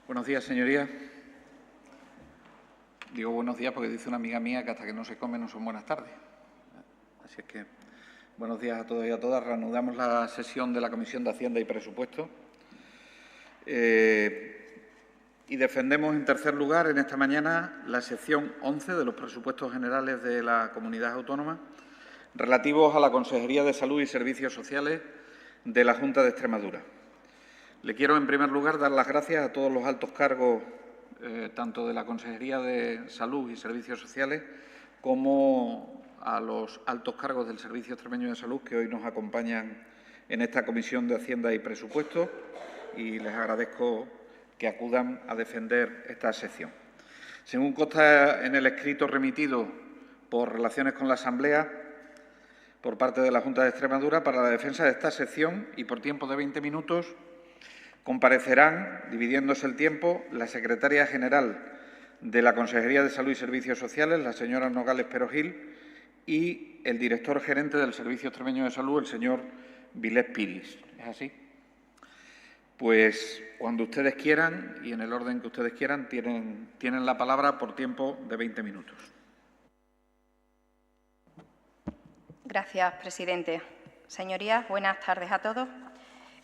Buenos días, señorías. Digo buenos días porque dice una amiga mía que hasta que no se come no son buenas tardes. Así es que buenos días a todos y a todas. Reanudamos la sesión de la Comisión de Hacienda y Presupuestos. Y defendemos, en tercer lugar, en esta mañana, la sección 11 de los presupuestos generales de la Comunidad Autónoma relativos a la Consejería de Salud y Servicios Sociales de la Junta de Extremadura. Le quiero, en primer lugar, dar las gracias a todos los altos cargos, tanto de la Consejería de Salud y Servicios Sociales como a los altos cargos del Servicio Extremeño de Salud que hoy nos acompañan en esta Comisión de Hacienda y Presupuestos, y les agradezco que acudan a defender esta sección. Según consta en el escrito remitido por Relaciones con la Asamblea por parte de la Junta de Extremadura, para la defensa de esta sección y por tiempo de 20 minutos, comparecerán, dividiéndose el tiempo, la secretaria general de la Consejería de Salud y Servicios Sociales, la señora Nogales Pero Gil, y el director gerente del Servicio Extremeño de Salud, el señor Vilés Piris. ¿Es así? Pues cuando ustedes quieran y en el orden que ustedes quieran, tienen la palabra por tiempo de 20 minutos. Gracias, presidente. Señorías, buenas tardes a todos.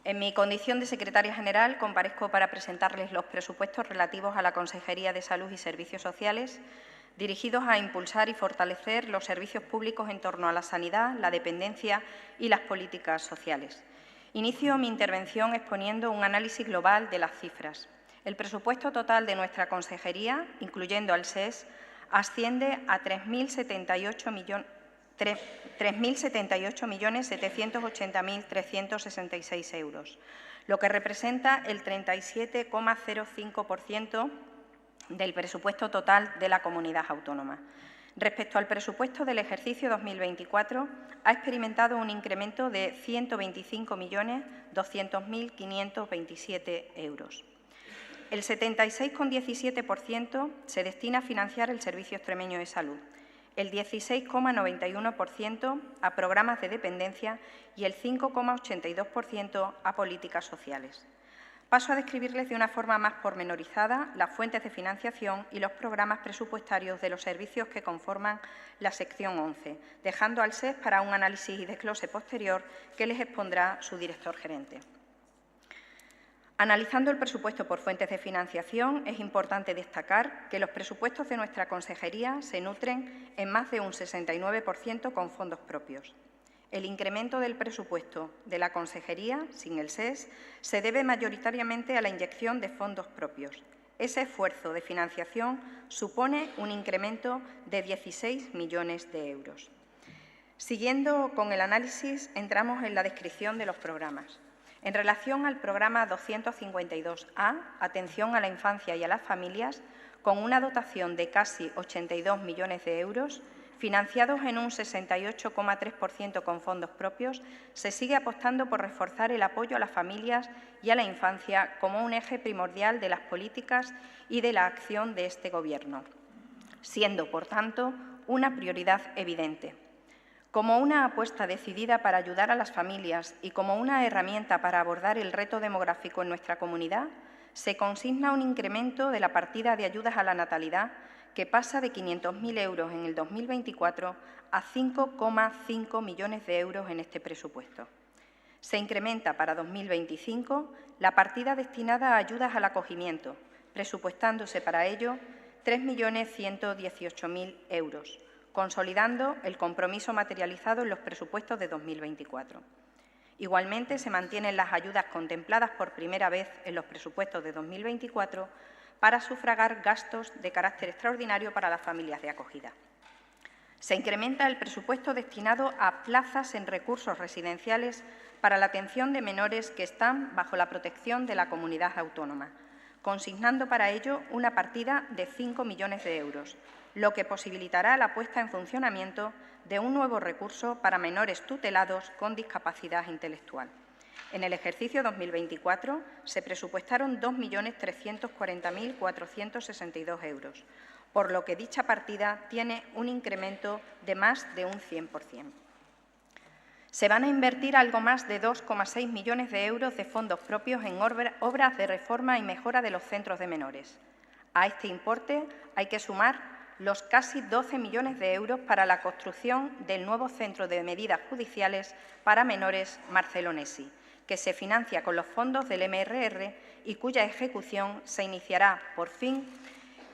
En mi condición de secretaria general, comparezco para presentarles los presupuestos relativos a la Consejería de Salud y Servicios Sociales, dirigidos a impulsar y fortalecer los servicios públicos en torno a la sanidad, la dependencia y las políticas sociales. Inicio mi intervención exponiendo un análisis global de las cifras. El presupuesto total de nuestra consejería, incluyendo al SES, asciende a 3.078.780.366 euros, lo que representa el 37,05% del presupuesto total de la comunidad autónoma. Respecto al presupuesto del ejercicio 2024, ha experimentado un incremento de 125.200.527 euros. El 76,17% se destina a financiar el Servicio Extremeño de Salud, el 16,91% a programas de dependencia y el 5,82% a políticas sociales. Paso a describirles de una forma más pormenorizada las fuentes de financiación y los programas presupuestarios de los servicios que conforman la sección 11, dejando al SES para un análisis y desglose posterior que les expondrá su director gerente. Analizando el presupuesto por fuentes de financiación, es importante destacar que los presupuestos de nuestra consejería se nutren en más de un 69% con fondos propios. El incremento del presupuesto de la consejería, sin el SES, se debe mayoritariamente a la inyección de fondos propios. Ese esfuerzo de financiación supone un incremento de 16 millones de euros. Siguiendo con el análisis, entramos en la descripción de los programas. En relación al programa 252A, Atención a la Infancia y a las Familias, con una dotación de casi 82 millones de euros, financiados en un 68,3% con fondos propios, se sigue apostando por reforzar el apoyo a las familias y a la infancia como un eje primordial de las políticas y de la acción de este Gobierno, siendo, por tanto, una prioridad evidente. Como una apuesta decidida para ayudar a las familias y como una herramienta para abordar el reto demográfico en nuestra comunidad, se consigna un incremento de la partida de ayudas a la natalidad que pasa de 500.000 euros en el 2024 a 5,5 millones de euros en este presupuesto. Se incrementa para 2025 la partida destinada a ayudas al acogimiento, presupuestándose para ello 3.118.000 euros, consolidando el compromiso materializado en los presupuestos de 2024. Igualmente, se mantienen las ayudas contempladas por primera vez en los presupuestos de 2024 para sufragar gastos de carácter extraordinario para las familias de acogida. Se incrementa el presupuesto destinado a plazas en recursos residenciales para la atención de menores que están bajo la protección de la comunidad autónoma, consignando para ello una partida de 5 millones de euros, lo que posibilitará la puesta en funcionamiento de un nuevo recurso para menores tutelados con discapacidad intelectual. En el ejercicio 2024 se presupuestaron 2.340.462 euros, por lo que dicha partida tiene un incremento de más de un 100%. Se van a invertir algo más de 2,6 millones de euros de fondos propios en obras de reforma y mejora de los centros de menores. A este importe hay que sumar los casi 12 millones de euros para la construcción del nuevo Centro de Medidas Judiciales para Menores Marcelo Nessi, que se financia con los fondos del MRR y cuya ejecución se iniciará, por fin,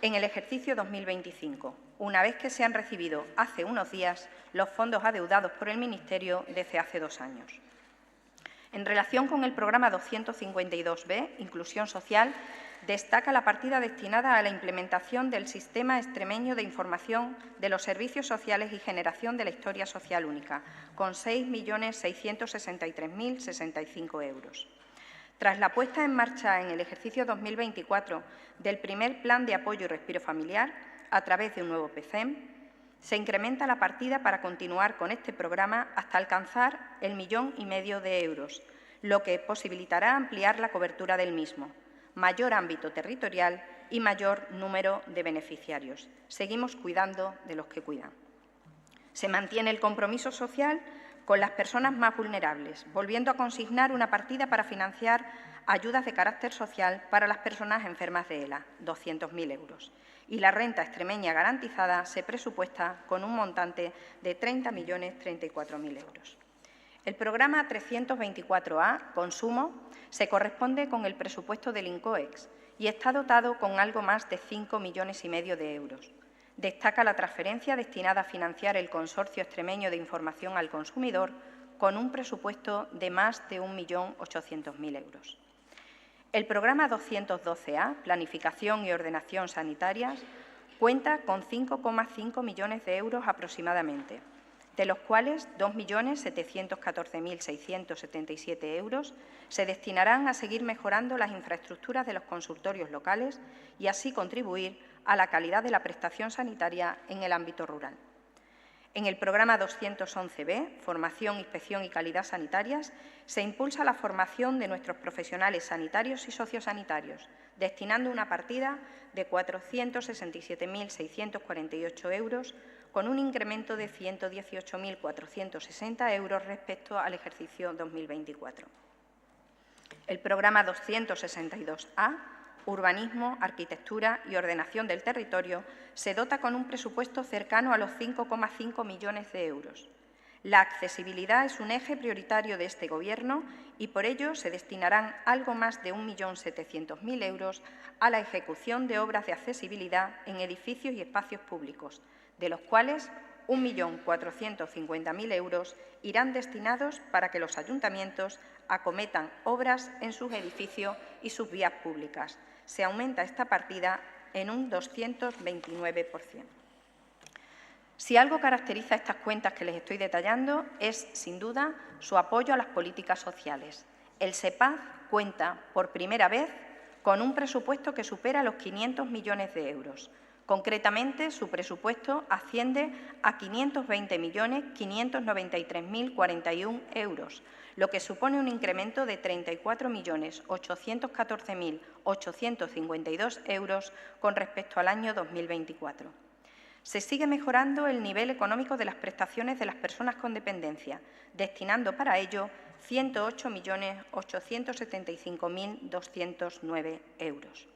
en el ejercicio 2025, una vez que se han recibido hace unos días los fondos adeudados por el Ministerio desde hace 2 años. En relación con el programa 252B, Inclusión Social, destaca la partida destinada a la implementación del Sistema Extremeño de Información de los Servicios Sociales y Generación de la Historia Social Única, con 6.663.065 euros. Tras la puesta en marcha en el ejercicio 2024 del primer Plan de Apoyo y Respiro Familiar, a través de un nuevo PCEM, se incrementa la partida para continuar con este programa hasta alcanzar el 1,5 millones de euros, lo que posibilitará ampliar la cobertura del mismo, mayor ámbito territorial y mayor número de beneficiarios. Seguimos cuidando de los que cuidan. Se mantiene el compromiso social con las personas más vulnerables, volviendo a consignar una partida para financiar ayudas de carácter social para las personas enfermas de ELA, 200.000 euros. Y la renta extremeña garantizada se presupuesta con un montante de 30.034.000 euros. El programa 324A, Consumo, se corresponde con el presupuesto del INCOEX y está dotado con algo más de 5,5 millones de euros. Destaca la transferencia destinada a financiar el Consorcio Extremeño de Información al Consumidor con un presupuesto de más de 1.800.000 euros. El programa 212A, Planificación y Ordenación Sanitarias, cuenta con 5,5 millones de euros aproximadamente, de los cuales 2.714.677 euros se destinarán a seguir mejorando las infraestructuras de los consultorios locales y así contribuir a la calidad de la prestación sanitaria en el ámbito rural. En el programa 211B, Formación, Inspección y Calidad Sanitarias, se impulsa la formación de nuestros profesionales sanitarios y sociosanitarios, destinando una partida de 467.648 euros, con un incremento de 118.460 euros respecto al ejercicio 2024. El programa 262A, Urbanismo, Arquitectura y Ordenación del Territorio, se dota con un presupuesto cercano a los 5,5 millones de euros. La accesibilidad es un eje prioritario de este Gobierno y por ello se destinarán algo más de 1.700.000 euros a la ejecución de obras de accesibilidad en edificios y espacios públicos, de los cuales 1.450.000 euros irán destinados para que los ayuntamientos acometan obras en sus edificios y sus vías públicas. Se aumenta esta partida en un 229%. Si algo caracteriza estas cuentas que les estoy detallando es, sin duda, su apoyo a las políticas sociales. El SEPAZ cuenta, por primera vez, con un presupuesto que supera los 500 millones de euros. Concretamente, su presupuesto asciende a 520.593.041 euros, lo que supone un incremento de 34.814.852 euros con respecto al año 2024. Se sigue mejorando el nivel económico de las prestaciones de las personas con dependencia, destinando para ello 108.875.209 euros.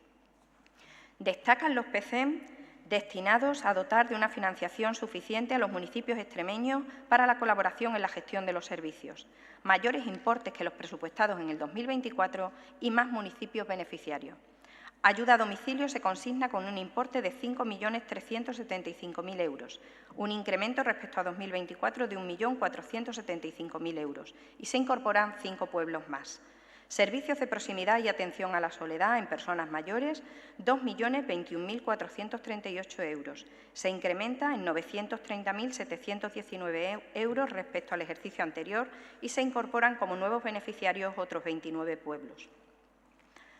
Destacan los PCEM destinados a dotar de una financiación suficiente a los municipios extremeños para la colaboración en la gestión de los servicios, mayores importes que los presupuestados en el 2024 y más municipios beneficiarios. Ayuda a domicilio se consigna con un importe de 5.375.000 euros, un incremento respecto a 2024 de 1.475.000 euros y se incorporan 5 pueblos más. Servicios de proximidad y atención a la soledad en personas mayores, 2.021.438 euros. Se incrementa en 930.719 euros respecto al ejercicio anterior y se incorporan como nuevos beneficiarios otros 29 pueblos.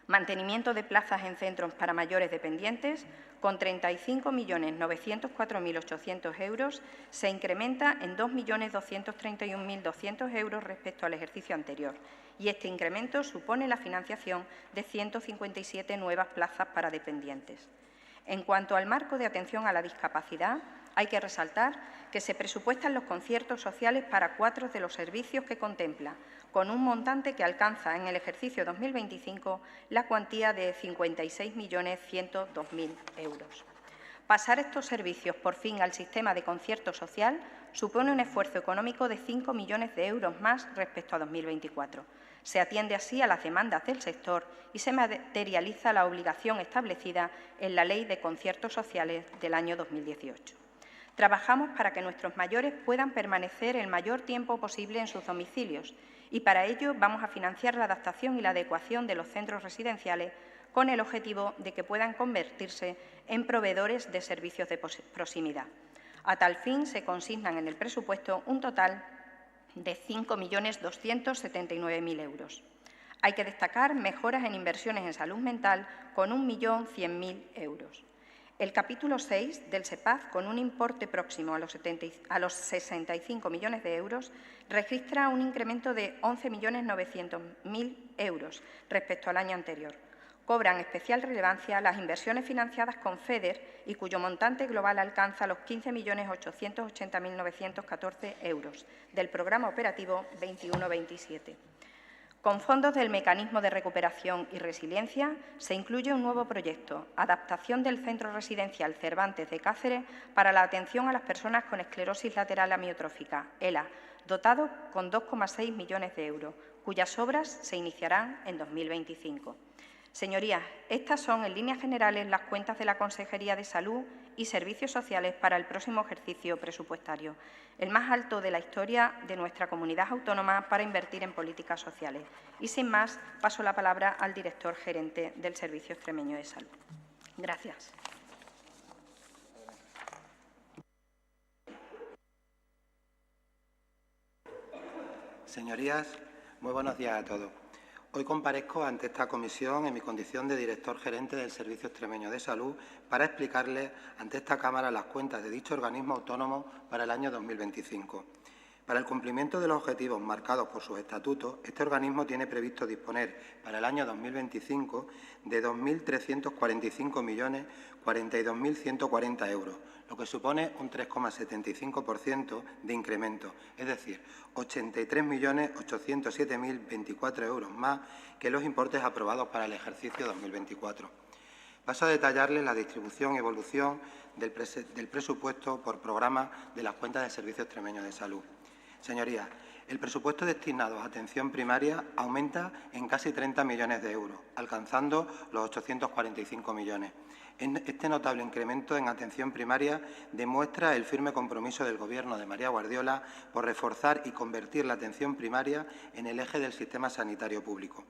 Mantenimiento de plazas en centros para mayores dependientes, con 35.904.800 euros, se incrementa en 2.231.200 euros respecto al ejercicio anterior y este incremento supone la financiación de 157 nuevas plazas para dependientes. En cuanto al marco de atención a la discapacidad, Hay que resaltar que se presupuestan los conciertos sociales para 4 de los servicios que contempla, con un montante que alcanza en el ejercicio 2025 la cuantía de 56.102.000 euros. Pasar estos servicios por fin al sistema de concierto social supone un esfuerzo económico de 5 millones de euros más respecto a 2024. Se atiende así a las demandas del sector y se materializa la obligación establecida en la Ley de Conciertos Sociales del año 2018. Trabajamos para que nuestros mayores puedan permanecer el mayor tiempo posible en sus domicilios y para ello vamos a financiar la adaptación y la adecuación de los centros residenciales con el objetivo de que puedan convertirse en proveedores de servicios de proximidad. A tal fin, se consignan en el presupuesto un total de 5.279.000 euros. Hay que destacar mejoras en inversiones en salud mental con 1.100.000 euros. El capítulo 6 del SEPAZ, con un importe próximo a los 65 millones de euros, registra un incremento de 11.900.000 euros respecto al año anterior. Cobran especial relevancia las inversiones financiadas con FEDER y cuyo montante global alcanza los 15.880.914 euros del programa operativo 21-27. Con fondos del Mecanismo de Recuperación y Resiliencia se incluye un nuevo proyecto, adaptación del Centro Residencial Cervantes de Cáceres para la atención a las personas con esclerosis lateral amiotrófica, ELA, dotado con 2,6 millones de euros, cuyas obras se iniciarán en 2025. Señorías, estas son, en líneas generales, las cuentas de la Consejería de Salud y Servicios Sociales para el próximo ejercicio presupuestario, el más alto de la historia de nuestra comunidad autónoma para invertir en políticas sociales. Y, sin más, paso la palabra al director gerente del Servicio Extremeño de Salud. Gracias. Señorías, muy buenos días a todos. Hoy comparezco ante esta comisión en mi condición de director gerente del Servicio Extremeño de Salud para explicarles ante esta Cámara las cuentas de dicho organismo autónomo para el año 2025. Para el cumplimiento de los objetivos marcados por sus estatutos, este organismo tiene previsto disponer para el año 2025 de 2.345.042.140 euros, lo que supone un 3,75% de incremento, es decir, 83.807.024 euros más que los importes aprobados para el ejercicio 2024. Paso a detallarles la distribución y evolución del presupuesto por programa de las cuentas del Servicio Extremeño de Salud. Señorías, el presupuesto destinado a atención primaria aumenta en casi 30 millones de euros, alcanzando los 845 millones. Este notable incremento en atención primaria demuestra el firme compromiso del Gobierno de María Guardiola por reforzar y convertir la atención primaria en el eje del sistema sanitario público.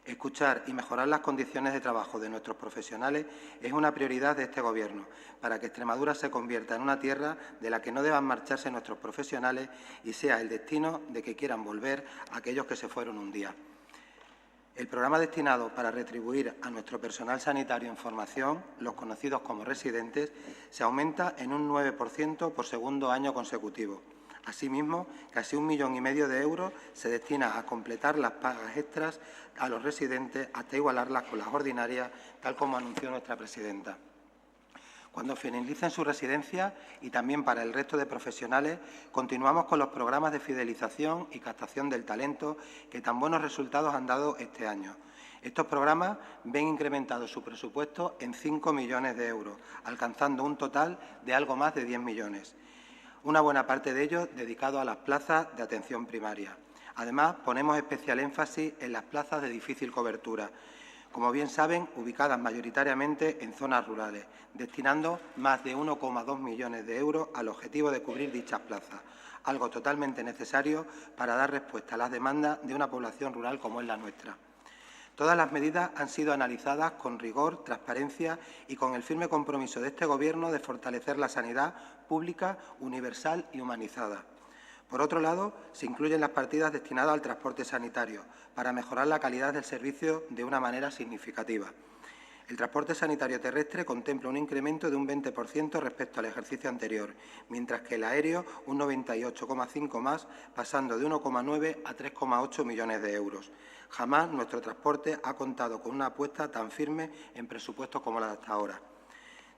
Escuchar y mejorar las condiciones de trabajo de nuestros profesionales es una prioridad de este Gobierno, para que Extremadura se convierta en una tierra de la que no deban marcharse nuestros profesionales y sea el destino de que quieran volver aquellos que se fueron un día. El programa destinado para retribuir a nuestro personal sanitario en formación, los conocidos como residentes, se aumenta en un 9% por segundo año consecutivo. Asimismo, casi 1,5 millones de euros se destina a completar las pagas extras a los residentes hasta igualarlas con las ordinarias, tal como anunció nuestra presidenta. Cuando finalicen su residencia y también para el resto de profesionales, continuamos con los programas de fidelización y captación del talento que tan buenos resultados han dado este año. Estos programas ven incrementado su presupuesto en 5 millones de euros, alcanzando un total de algo más de 10 millones. Una buena parte de ellos dedicado a las plazas de atención primaria. Además, ponemos especial énfasis en las plazas de difícil cobertura, como bien saben, ubicadas mayoritariamente en zonas rurales, destinando más de 1,2 millones de euros al objetivo de cubrir dichas plazas, algo totalmente necesario para dar respuesta a las demandas de una población rural como es la nuestra. Todas las medidas han sido analizadas con rigor, transparencia y con el firme compromiso de este Gobierno de fortalecer la sanidad pública, universal y humanizada. Por otro lado, se incluyen las partidas destinadas al transporte sanitario para mejorar la calidad del servicio de una manera significativa. El transporte sanitario terrestre contempla un incremento de un 20% respecto al ejercicio anterior, mientras que el aéreo un 98,5% más, pasando de 1,9 a 3,8 millones de euros. Jamás nuestro transporte ha contado con una apuesta tan firme en presupuestos como la de hasta ahora.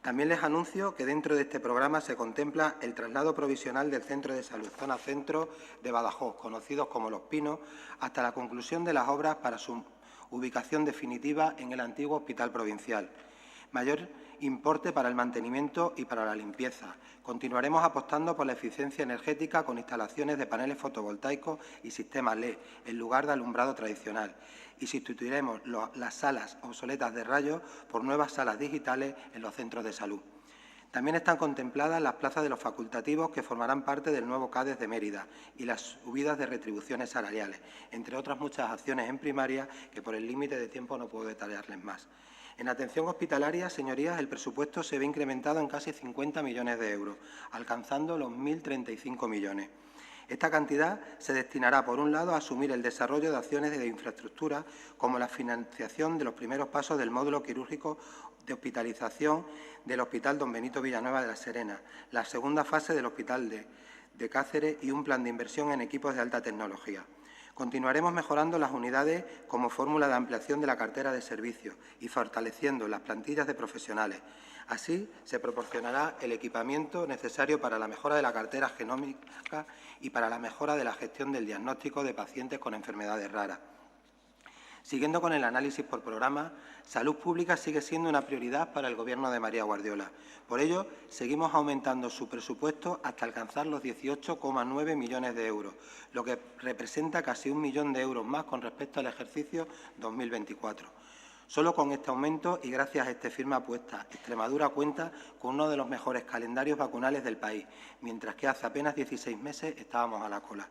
También les anuncio que dentro de este programa se contempla el traslado provisional del Centro de Salud Zona Centro de Badajoz, conocidos como Los Pinos, hasta la conclusión de las obras para su ubicación definitiva en el antiguo Hospital Provincial. Mayor importe para el mantenimiento y para la limpieza. Continuaremos apostando por la eficiencia energética con instalaciones de paneles fotovoltaicos y sistemas LED en lugar de alumbrado tradicional. Y sustituiremos las salas obsoletas de rayos por nuevas salas digitales en los centros de salud. También están contempladas las plazas de los facultativos que formarán parte del nuevo CADES de Mérida y las subidas de retribuciones salariales, entre otras muchas acciones en primaria que por el límite de tiempo no puedo detallarles más. En atención hospitalaria, señorías, el presupuesto se ve incrementado en casi 50 millones de euros, alcanzando los 1.035 millones. Esta cantidad se destinará, por un lado, a asumir el desarrollo de acciones de infraestructura, como la financiación de los primeros pasos del módulo quirúrgico de hospitalización del Hospital Don Benito Villanueva de la Serena, la segunda fase del Hospital de Cáceres y un plan de inversión en equipos de alta tecnología. Continuaremos mejorando las unidades como fórmula de ampliación de la cartera de servicios y fortaleciendo las plantillas de profesionales. Así, se proporcionará el equipamiento necesario para la mejora de la cartera genómica y para la mejora de la gestión del diagnóstico de pacientes con enfermedades raras. Siguiendo con el análisis por programa, salud pública sigue siendo una prioridad para el Gobierno de María Guardiola. Por ello, seguimos aumentando su presupuesto hasta alcanzar los 18,9 millones de euros, lo que representa casi 1 millón de euros más con respecto al ejercicio 2024. Solo con este aumento y gracias a esta firme apuesta, Extremadura cuenta con uno de los mejores calendarios vacunales del país, mientras que hace apenas 16 meses estábamos a la cola.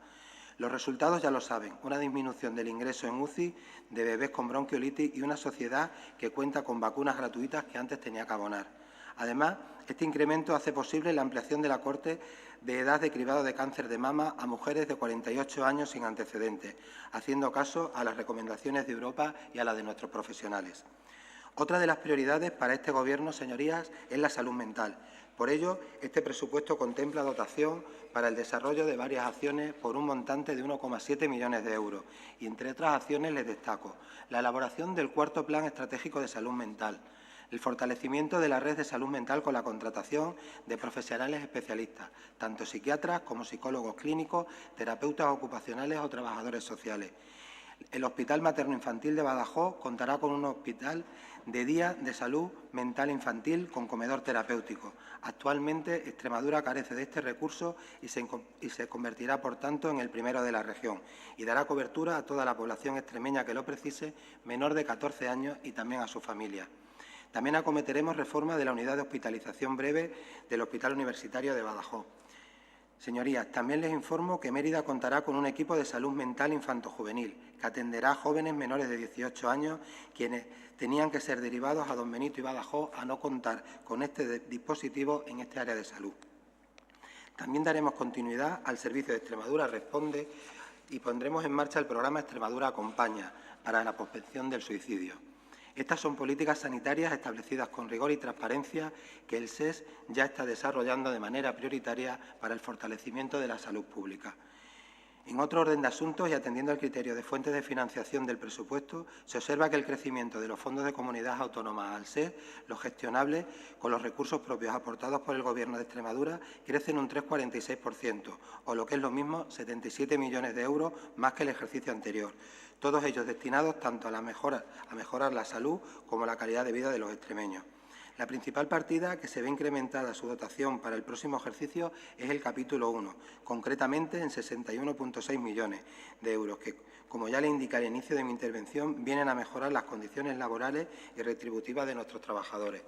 Los resultados ya lo saben, una disminución del ingreso en UCI de bebés con bronquiolitis y una sociedad que cuenta con vacunas gratuitas que antes tenía que abonar. Además, este incremento hace posible la ampliación de la corte de edad de cribado de cáncer de mama a mujeres de 48 años sin antecedentes, haciendo caso a las recomendaciones de Europa y a las de nuestros profesionales. Otra de las prioridades para este Gobierno, señorías, es la salud mental. Por ello, este presupuesto contempla dotación para el desarrollo de varias acciones por un montante de 1,7 millones de euros y, entre otras acciones, les destaco la elaboración del cuarto Plan Estratégico de Salud Mental, el fortalecimiento de la red de salud mental con la contratación de profesionales especialistas, tanto psiquiatras como psicólogos clínicos, terapeutas ocupacionales o trabajadores sociales. El Hospital Materno-Infantil de Badajoz contará con un hospital de día de salud mental infantil con comedor terapéutico. Actualmente, Extremadura carece de este recurso y se convertirá, por tanto, en el primero de la región y dará cobertura a toda la población extremeña que lo precise, menor de 14 años y también a su familia. También acometeremos reforma de la unidad de hospitalización breve del Hospital Universitario de Badajoz. Señorías, también les informo que Mérida contará con un equipo de salud mental infanto-juvenil que atenderá a jóvenes menores de 18 años quienes tenían que ser derivados a Don Benito y Badajoz a no contar con este dispositivo en este área de salud. También daremos continuidad al servicio de Extremadura Responde y pondremos en marcha el programa Extremadura Acompaña para la posvención del suicidio. Estas son políticas sanitarias establecidas con rigor y transparencia que el SES ya está desarrollando de manera prioritaria para el fortalecimiento de la salud pública. En otro orden de asuntos y atendiendo al criterio de fuentes de financiación del presupuesto, se observa que el crecimiento de los fondos de comunidades autónomas al SES, los gestionables con los recursos propios aportados por el Gobierno de Extremadura, crece en un 3,46%, o lo que es lo mismo, 77 millones de euros más que el ejercicio anterior. Todos ellos destinados tanto a mejorar la salud como la calidad de vida de los extremeños. La principal partida que se ve incrementada su dotación para el próximo ejercicio es el capítulo 1, concretamente en 61,6 millones de euros, que, como ya le indiqué al inicio de mi intervención, vienen a mejorar las condiciones laborales y retributivas de nuestros trabajadores.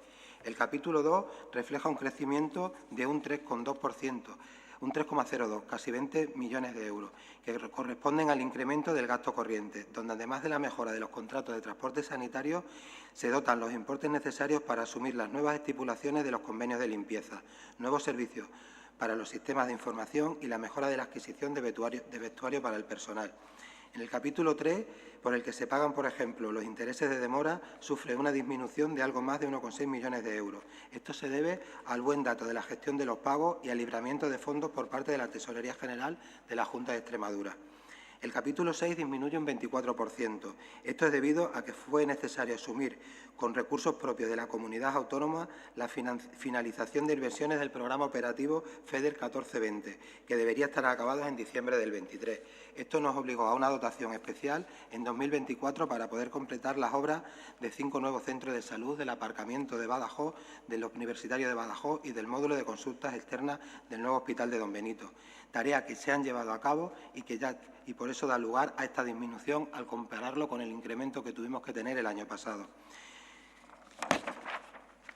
El capítulo 2 refleja un crecimiento de un 3,2%, un 3,02, casi 20 millones de euros, que corresponden al incremento del gasto corriente, donde además de la mejora de los contratos de transporte sanitario, se dotan los importes necesarios para asumir las nuevas estipulaciones de los convenios de limpieza, nuevos servicios para los sistemas de información y la mejora de la adquisición de vestuario para el personal. En el capítulo 3, por el que se pagan, por ejemplo, los intereses de demora, sufre una disminución de algo más de 1,6 millones de euros. Esto se debe al buen dato de la gestión de los pagos y al libramiento de fondos por parte de la Tesorería General de la Junta de Extremadura. El capítulo 6 disminuye un 24%. Esto es debido a que fue necesario asumir con recursos propios de la comunidad autónoma la finalización de inversiones del programa operativo FEDER 1420, que debería estar acabado en diciembre del 23. Esto nos obligó a una dotación especial en 2024 para poder completar las obras de 5 nuevos centros de salud, del aparcamiento de Badajoz, del Universitario de Badajoz y del módulo de consultas externas del nuevo Hospital de Don Benito. Tareas que se han llevado a cabo y por eso da lugar a esta disminución al compararlo con el incremento que tuvimos que tener el año pasado.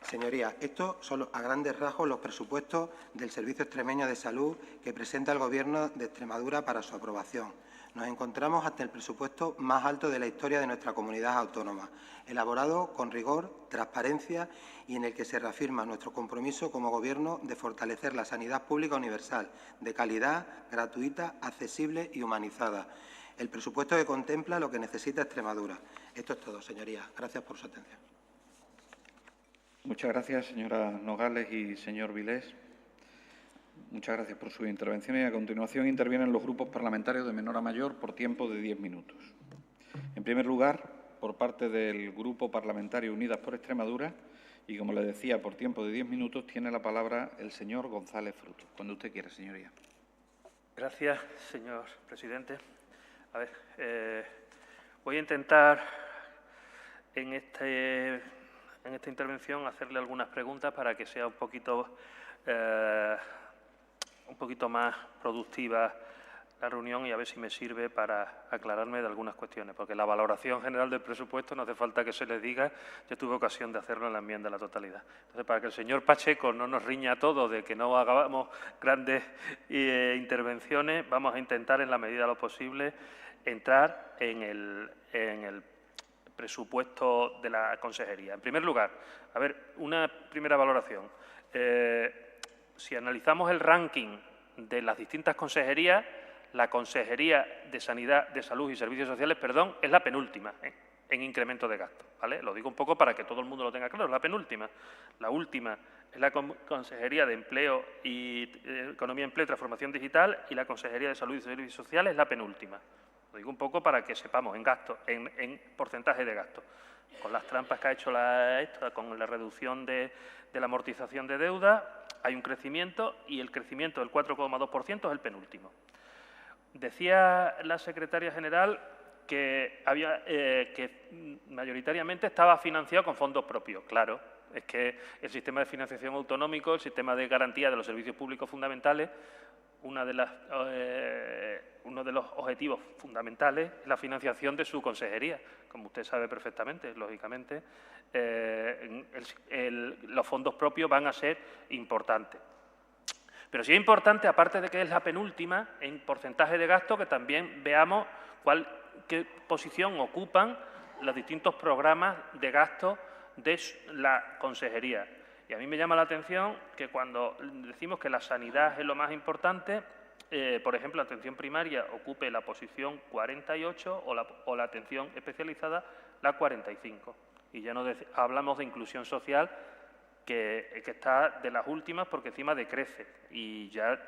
Señorías, estos son a grandes rasgos los presupuestos del Servicio Extremeño de Salud que presenta el Gobierno de Extremadura para su aprobación. Nos encontramos ante el presupuesto más alto de la historia de nuestra comunidad autónoma, elaborado con rigor, transparencia y en el que se reafirma nuestro compromiso como Gobierno de fortalecer la sanidad pública universal, de calidad, gratuita, accesible y humanizada. El presupuesto que contempla lo que necesita Extremadura. Esto es todo, señorías. Gracias por su atención. Muchas gracias, señora Nogales y señor Vilés. Muchas gracias por su intervención y a continuación intervienen los grupos parlamentarios de menor a mayor por tiempo de 10 minutos. En primer lugar, por parte del Grupo Parlamentario Unidas por Extremadura y, como le decía, por tiempo de 10 minutos, tiene la palabra el señor González Frutos. Cuando usted quiera, señoría. Gracias, señor presidente. A ver, voy a intentar en esta intervención hacerle algunas preguntas para que sea un poquito más productiva la reunión y a ver si me sirve para aclararme de algunas cuestiones, porque la valoración general del presupuesto no hace falta que se les diga, yo tuve ocasión de hacerlo en la enmienda a la totalidad. Entonces, para que el señor Pacheco no nos riña a todos de que no hagamos grandes intervenciones, vamos a intentar, en la medida de lo posible, entrar en el presupuesto de la consejería. En primer lugar, a ver, una primera valoración. Si analizamos el ranking de las distintas consejerías, la Consejería de Sanidad, de Salud y Servicios Sociales, perdón, es la penúltima en incremento de gastos, ¿vale? Lo digo un poco para que todo el mundo lo tenga claro, es la penúltima. La última es la Consejería de Empleo y Economía, Empleo y Transformación Digital y la Consejería de Salud y Servicios Sociales es la penúltima. Lo digo un poco para que sepamos en gasto, en porcentaje de gasto. Con las trampas que ha hecho con la reducción de la amortización de deuda, hay un crecimiento y el crecimiento del 4,2% es el penúltimo. Decía la secretaria general que mayoritariamente estaba financiado con fondos propios. Claro, es que el sistema de financiación autonómico, el sistema de garantía de los servicios públicos fundamentales, uno de los objetivos fundamentales es la financiación de su consejería. Como usted sabe perfectamente, lógicamente, los fondos propios van a ser importantes. Pero sí es importante, aparte de que es la penúltima, en porcentaje de gasto, que también veamos qué posición ocupan los distintos programas de gasto de la consejería. Y a mí me llama la atención que cuando decimos que la sanidad es lo más importante, por ejemplo, la atención primaria ocupe la posición 48 o la atención especializada la 45. Y ya no hablamos de inclusión social, que está de las últimas porque encima decrece y ya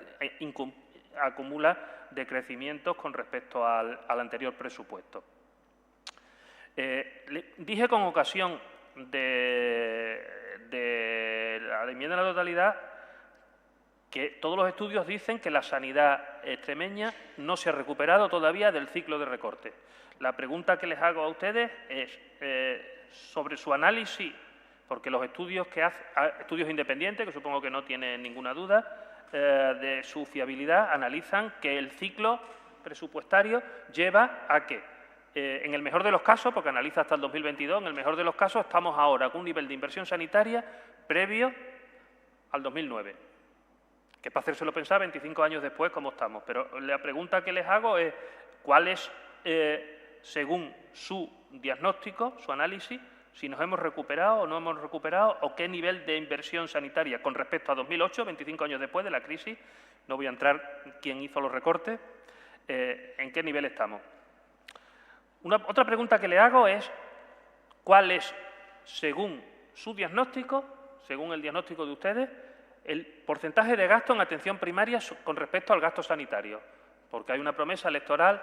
acumula decrecimientos con respecto al anterior presupuesto. Dije con ocasión de la enmienda a la totalidad que todos los estudios dicen que la sanidad extremeña no se ha recuperado todavía del ciclo de recorte. La pregunta que les hago a ustedes es sobre su análisis, porque los estudios estudios independientes, que supongo que no tienen ninguna duda de su fiabilidad, analizan que el ciclo presupuestario lleva a que, en el mejor de los casos, porque analiza hasta el 2022, en el mejor de los casos estamos ahora con un nivel de inversión sanitaria previo al 2009. Que para hacérselo pensar 25 años después cómo estamos. Pero la pregunta que les hago es ¿cuál es, según su diagnóstico, su análisis, si nos hemos recuperado o no hemos recuperado o qué nivel de inversión sanitaria con respecto a 2008, 25 años después de la crisis, no voy a entrar quién hizo los recortes, en qué nivel estamos? Otra pregunta que le hago es ¿cuál es, según su diagnóstico, según el diagnóstico de ustedes, el porcentaje de gasto en atención primaria con respecto al gasto sanitario? Porque hay una promesa electoral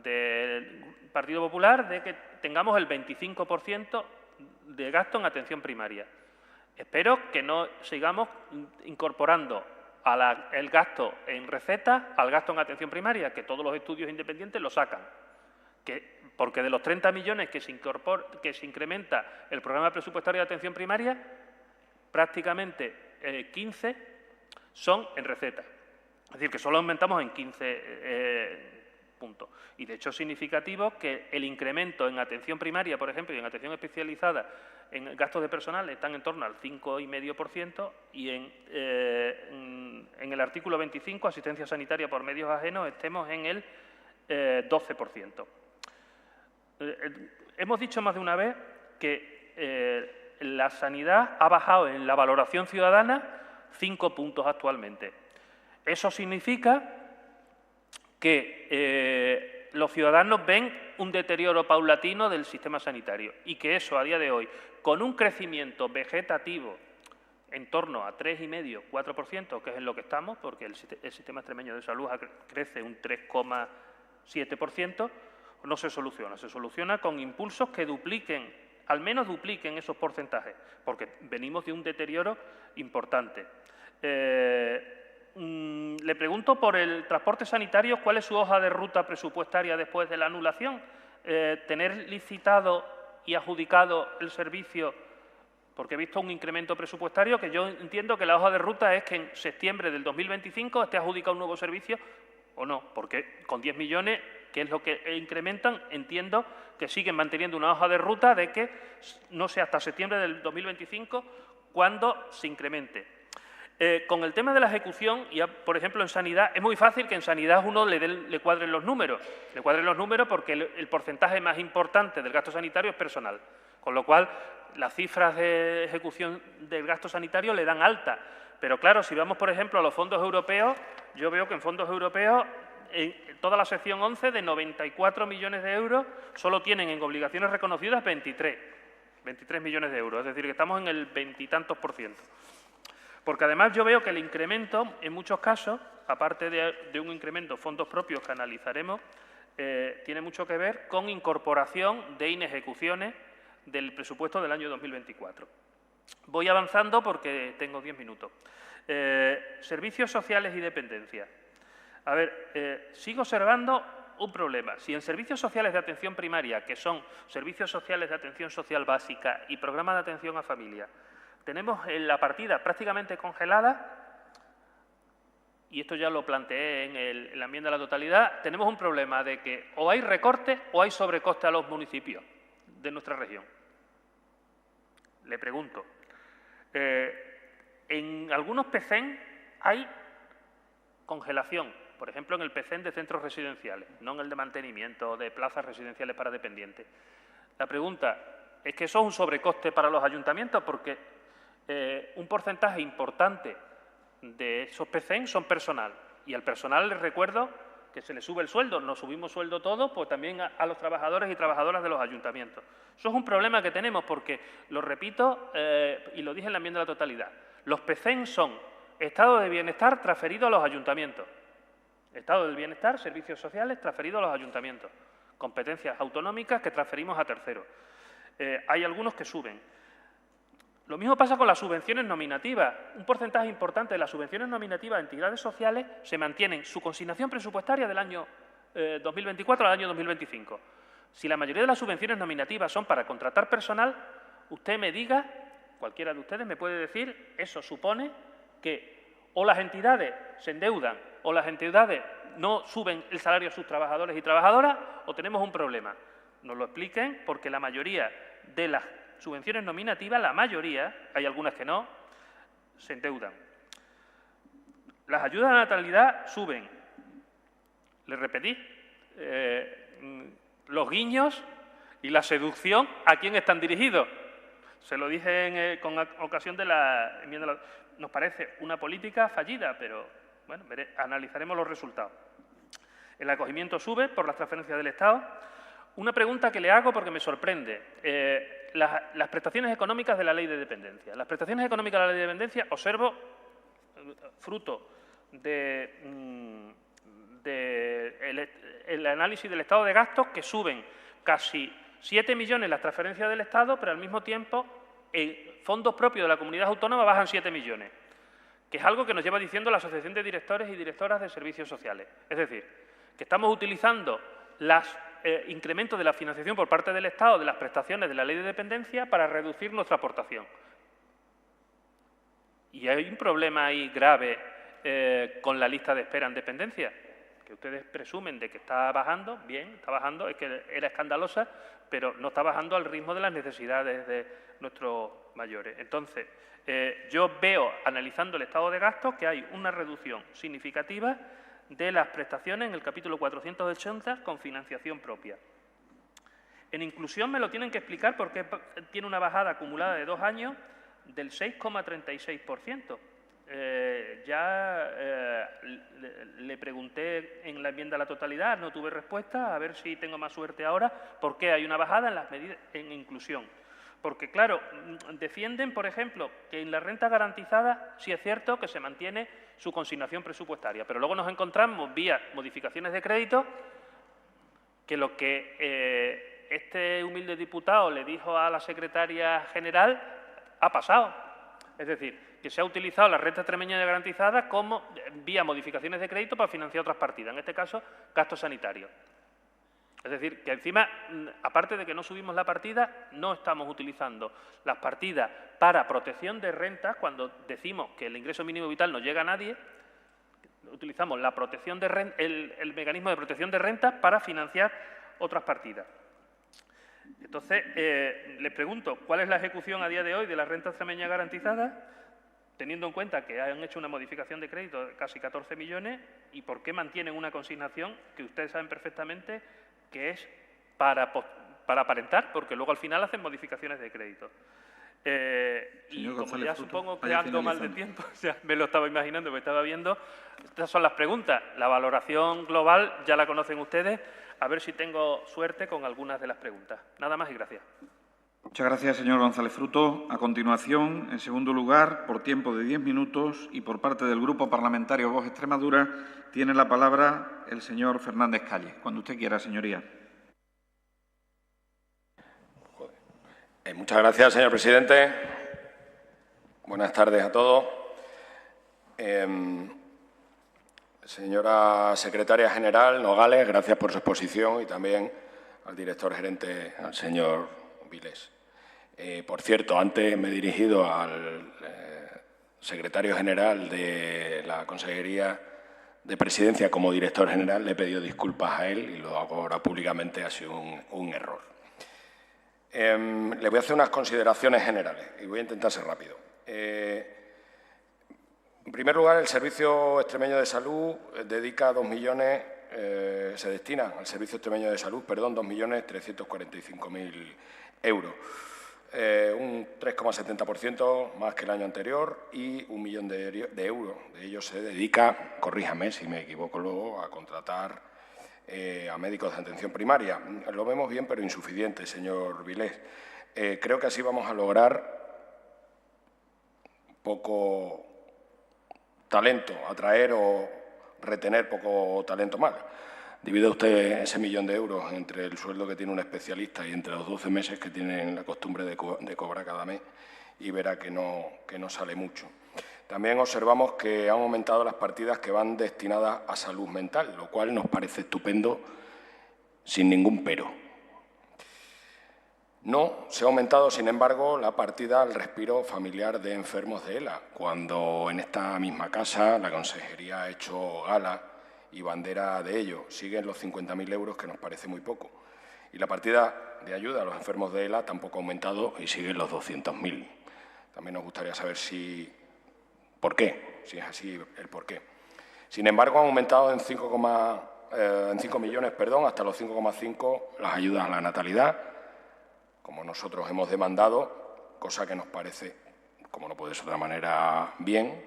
del Partido Popular de que tengamos el 25% de gasto en atención primaria. Espero que no sigamos incorporando el gasto en recetas al gasto en atención primaria, que todos los estudios independientes lo sacan. Porque de los 30 millones que se incrementa el programa presupuestario de atención primaria, prácticamente 15 son en recetas. Es decir, que solo aumentamos en 15 puntos. Y de hecho es significativo que el incremento en atención primaria, por ejemplo, y en atención especializada, en gastos de personal están en torno al 5,5% y en el artículo 25, asistencia sanitaria por medios ajenos, estemos en el 12%. Hemos dicho más de una vez que la sanidad ha bajado en la valoración ciudadana 5 puntos actualmente. Eso significa que los ciudadanos ven un deterioro paulatino del sistema sanitario y que eso, a día de hoy, con un crecimiento vegetativo en torno a 3,5–4%, que es en lo que estamos, porque el sistema extremeño de salud crece un 3,7%, no se soluciona. Se soluciona con impulsos que dupliquen, al menos dupliquen esos porcentajes, porque venimos de un deterioro importante. Le pregunto por el transporte sanitario, ¿cuál es su hoja de ruta presupuestaria después de la anulación? ¿Tener licitado y adjudicado el servicio? Porque he visto un incremento presupuestario que yo entiendo que la hoja de ruta es que en septiembre del 2025 esté adjudicado un nuevo servicio o no, porque con 10 millones, que es lo que incrementan, entiendo que siguen manteniendo una hoja de ruta de que no sea hasta septiembre del 2025 cuando se incremente. Con el tema de la ejecución, por ejemplo, en sanidad, es muy fácil que en sanidad uno le cuadren los números. Le cuadren los números porque el porcentaje más importante del gasto sanitario es personal. Con lo cual, las cifras de ejecución del gasto sanitario le dan alta. Pero claro, si vamos, por ejemplo, a los fondos europeos, yo veo que en fondos europeos, en toda la sección 11, de 94 millones de euros, solo tienen en obligaciones reconocidas 23 millones de euros. Es decir, que estamos en el 20 y tantos %. Porque además yo veo que el incremento, en muchos casos, aparte de un incremento de fondos propios que analizaremos, tiene mucho que ver con incorporación de inejecuciones del presupuesto del año 2024. Voy avanzando porque tengo 10 minutos. Servicios sociales y dependencia. A ver, sigo observando un problema. Si en servicios sociales de atención primaria, que son servicios sociales de atención social básica y programas de atención a familia, tenemos la partida prácticamente congelada, y esto ya lo planteé en la enmienda a la totalidad, tenemos un problema de que o hay recortes o hay sobrecoste a los municipios de nuestra región. Le pregunto, en algunos PCEN hay congelación, por ejemplo en el PCEN de centros residenciales, no en el de mantenimiento de plazas residenciales para dependientes. La pregunta es que eso es un sobrecoste para los ayuntamientos porque un porcentaje importante de esos PCEN son personal y al personal les recuerdo que se les sube el sueldo, nos subimos sueldo todos, pues también a los trabajadores y trabajadoras de los ayuntamientos. Eso es un problema que tenemos porque, lo repito y lo dije en la enmienda a la totalidad, los PCEN son estado de bienestar transferido a los ayuntamientos, estado del bienestar, servicios sociales transferidos a los ayuntamientos, competencias autonómicas que transferimos a terceros. Hay algunos que suben. Lo mismo pasa con las subvenciones nominativas. Un porcentaje importante de las subvenciones nominativas a entidades sociales se mantienen su consignación presupuestaria del año 2024 al año 2025. Si la mayoría de las subvenciones nominativas son para contratar personal, usted me diga, cualquiera de ustedes me puede decir, eso supone que o las entidades se endeudan o las entidades no suben el salario a sus trabajadores y trabajadoras o tenemos un problema. Nos lo expliquen porque la mayoría de las subvenciones nominativas, la mayoría, hay algunas que no, se endeudan. Las ayudas a la natalidad suben. Les repetí, los guiños y la seducción, ¿a quién están dirigidos? Se lo dije con ocasión de la enmienda. Nos parece una política fallida, pero bueno, analizaremos los resultados. El acogimiento sube por las transferencias del Estado. Una pregunta que le hago porque me sorprende. Las prestaciones económicas de la Ley de Dependencia. Las prestaciones económicas de la Ley de Dependencia, observo, fruto de el análisis del estado de gastos, que suben casi 7 millones las transferencias del Estado, pero al mismo tiempo fondos propios de la comunidad autónoma bajan 7 millones, que es algo que nos lleva diciendo la Asociación de Directores y Directoras de Servicios Sociales. Es decir, que estamos utilizando los incrementos de la financiación por parte del Estado de las prestaciones de la Ley de Dependencia para reducir nuestra aportación. Y hay un problema ahí grave con la lista de espera en dependencia, que ustedes presumen de que está bajando. Bien, está bajando, es que era escandalosa, pero no está bajando al ritmo de las necesidades de nuestros mayores. Entonces, yo veo, analizando el estado de gastos, que hay una reducción significativa de las prestaciones en el capítulo 480 con financiación propia. En inclusión me lo tienen que explicar porque tiene una bajada acumulada de 2 años del 6,36%. Le pregunté en la enmienda a la totalidad, no tuve respuesta, a ver si tengo más suerte ahora, por qué hay una bajada en las medidas en inclusión. Porque, claro, defienden, por ejemplo, que en la renta garantizada sí es cierto que se mantiene su consignación presupuestaria, pero luego nos encontramos, vía modificaciones de crédito, que lo que este humilde diputado le dijo a la secretaria general ha pasado. Es decir, que se ha utilizado la renta extremeña garantizada como vía modificaciones de crédito para financiar otras partidas, en este caso, gastos sanitarios. Es decir, que encima, aparte de que no subimos la partida, no estamos utilizando las partidas para protección de rentas, cuando decimos que el ingreso mínimo vital no llega a nadie, utilizamos la protección de renta, el mecanismo de protección de rentas para financiar otras partidas. Entonces, les pregunto, ¿cuál es la ejecución a día de hoy de la renta extremeña garantizada, teniendo en cuenta que han hecho una modificación de crédito de casi 14 millones, y por qué mantienen una consignación que ustedes saben perfectamente que es para aparentar, porque luego al final hacen modificaciones de crédito? Y como ya supongo que ando mal de tiempo, o sea, me lo estaba imaginando, me estaba viendo, estas son las preguntas. La valoración global ya la conocen ustedes, a ver si tengo suerte con algunas de las preguntas. Nada más y gracias. Muchas gracias, señor González Fruto. A continuación, en segundo lugar, por tiempo de 10 minutos y por parte del Grupo Parlamentario Vox Extremadura, tiene la palabra el señor Fernández Calle. Cuando usted quiera, señoría. Muchas gracias, señor presidente. Buenas tardes a todos. Señora secretaria general Nogales, gracias por su exposición, y también al director gerente, al señor Vilés. Por cierto, antes me he dirigido al secretario general de la Consejería de Presidencia como director general, le he pedido disculpas a él y lo hago ahora públicamente, ha sido un error. Le voy a hacer unas consideraciones generales y voy a intentar ser rápido. En primer lugar, el Servicio Extremeño de Salud dedica 2 millones, se destina al Servicio Extremeño de Salud, 2.345.000 euros. Un 3,70% más que el año anterior, y 1 millón de euros de ellos se dedica, corríjame si me equivoco luego, a contratar a médicos de atención primaria. Lo vemos bien, pero insuficiente, señor Vilés. Creo que así vamos a lograr poco talento, atraer o retener poco talento más. Divida usted ese 1 millón de euros entre el sueldo que tiene un especialista y entre los 12 meses que tienen la costumbre de cobrar cada mes, y verá que no sale mucho. También observamos que han aumentado las partidas que van destinadas a salud mental, lo cual nos parece estupendo, sin ningún pero. No se ha aumentado, sin embargo, la partida al respiro familiar de enfermos de ELA, cuando en esta misma casa la Consejería ha hecho gala y bandera de ello. Siguen los 50.000 euros, que nos parece muy poco. Y la partida de ayuda a los enfermos de ELA tampoco ha aumentado y siguen los 200.000. También nos gustaría saber por qué, si es así, el por qué. Sin embargo, han aumentado en 5 millones, hasta los 5,5 las ayudas a la natalidad, como nosotros hemos demandado, cosa que nos parece, como no puede ser de otra manera, bien,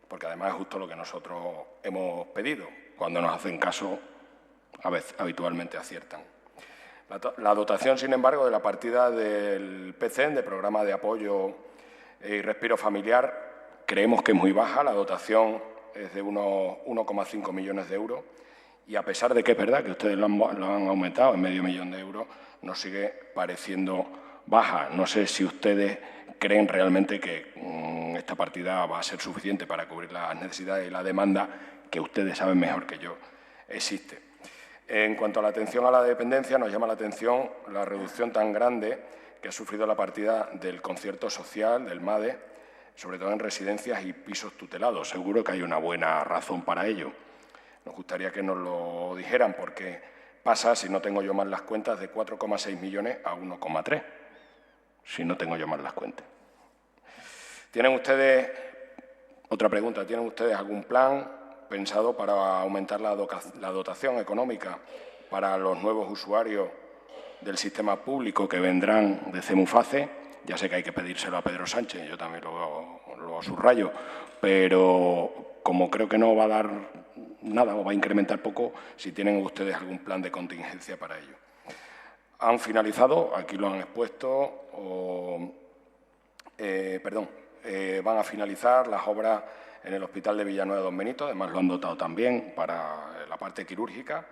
porque además es justo lo que nosotros hemos pedido. Cuando nos hacen caso, habitualmente aciertan. La dotación, sin embargo, de la partida del PCEN, de Programa de Apoyo y Respiro Familiar, creemos que es muy baja. La dotación es de unos 1,5 millones de euros Y a pesar de que es verdad que ustedes lo han aumentado en medio millón de euros, nos sigue pareciendo baja. No sé si ustedes creen realmente que esta partida va a ser suficiente para cubrir las necesidades y la demanda que ustedes saben mejor que yo existe. En cuanto a la atención a la dependencia, nos llama la atención la reducción tan grande que ha sufrido la partida del concierto social, del MADE, sobre todo en residencias y pisos tutelados. Seguro que hay una buena razón para ello. Nos gustaría que nos lo dijeran, porque pasa, si no tengo yo mal las cuentas, de 4,6 millones a 1,3, si no tengo yo mal las cuentas. ¿Tienen ustedes, otra pregunta, ¿tienen ustedes algún plan pensado para aumentar la dotación económica para los nuevos usuarios del sistema público que vendrán de CEMUFACE? Ya sé que hay que pedírselo a Pedro Sánchez, yo también lo subrayo, pero como creo que no va a dar nada o va a incrementar poco, si tienen ustedes algún plan de contingencia para ello. Han finalizado, aquí lo han expuesto, van a finalizar las obras en el Hospital de Villanueva de Don Benito, además lo han dotado también para la parte quirúrgica,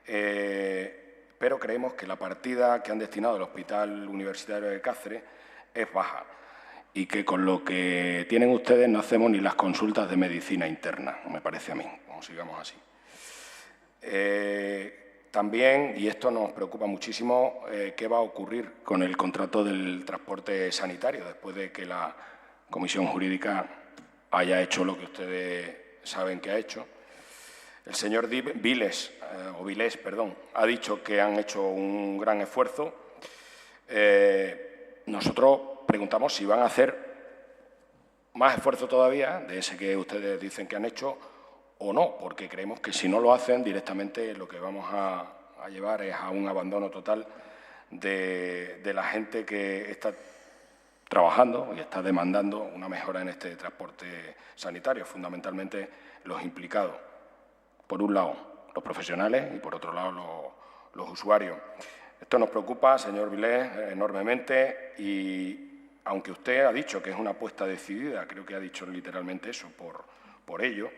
pero creemos que la partida que han destinado al Hospital Universitario de Cáceres es baja y que con lo que tienen ustedes no hacemos ni las consultas de medicina interna, me parece a mí, como sigamos así. También, y esto nos preocupa muchísimo, qué va a ocurrir con el contrato del transporte sanitario después de que la Comisión Jurídica haya hecho lo que ustedes saben que ha hecho. El señor Vilés ha dicho que han hecho un gran esfuerzo. Nosotros preguntamos si van a hacer más esfuerzo todavía de ese que ustedes dicen que han hecho o no, porque creemos que si no lo hacen directamente lo que vamos a llevar es a un abandono total de la gente que está trabajando y está demandando una mejora en este transporte sanitario, fundamentalmente los implicados. Por un lado, los profesionales y, por otro lado, los usuarios. Esto nos preocupa, señor Vilés, enormemente y, aunque usted ha dicho que es una apuesta decidida, creo que ha dicho literalmente eso, por ello,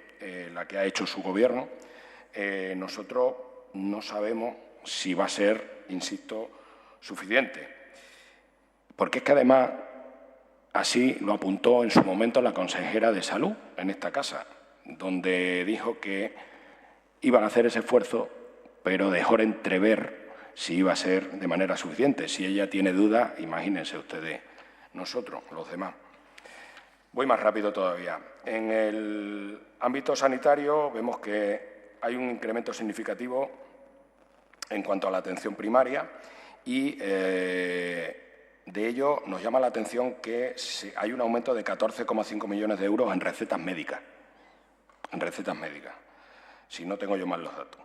la que ha hecho su Gobierno, nosotros no sabemos si va a ser, insisto, suficiente. Porque es que, además, así lo apuntó en su momento la consejera de Salud en esta casa, donde dijo que iban a hacer ese esfuerzo, pero dejó entrever si iba a ser de manera suficiente. Si ella tiene dudas, imagínense ustedes nosotros, los demás. Voy más rápido todavía. En el ámbito sanitario vemos que hay un incremento significativo en cuanto a la atención primaria y de ello nos llama la atención que hay un aumento de 14,5 millones de euros en recetas médicas. En recetas médicas, si no tengo yo mal los datos.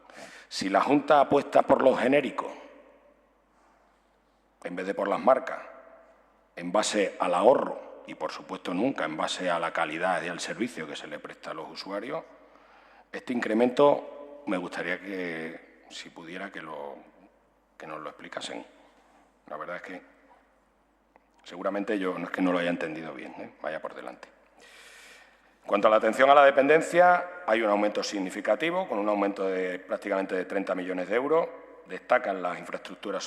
Si la Junta apuesta por los genéricos, en vez de por las marcas, en base al ahorro y, por supuesto, nunca en base a la calidad y al servicio que se le presta a los usuarios, este incremento me gustaría que, si pudiera, que nos lo explicasen. La verdad es que seguramente yo no es que no lo haya entendido bien, vaya por delante. En cuanto a la atención a la dependencia, hay un aumento significativo, con un aumento de prácticamente de 30 millones de euros. Destacan las infraestructuras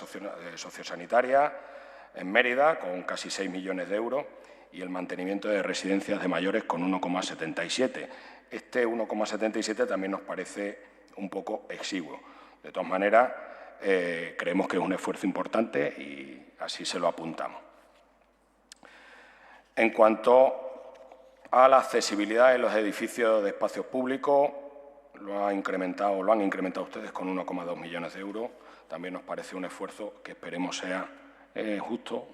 sociosanitarias en Mérida, con casi 6 millones de euros, y el mantenimiento de residencias de mayores con 1,77. Este 1,77 también nos parece un poco exiguo. De todas maneras, creemos que es un esfuerzo importante y así se lo apuntamos. En cuanto a la accesibilidad en los edificios de espacios públicos, lo han incrementado ustedes con 1,2 millones de euros. También nos parece un esfuerzo que esperemos sea justo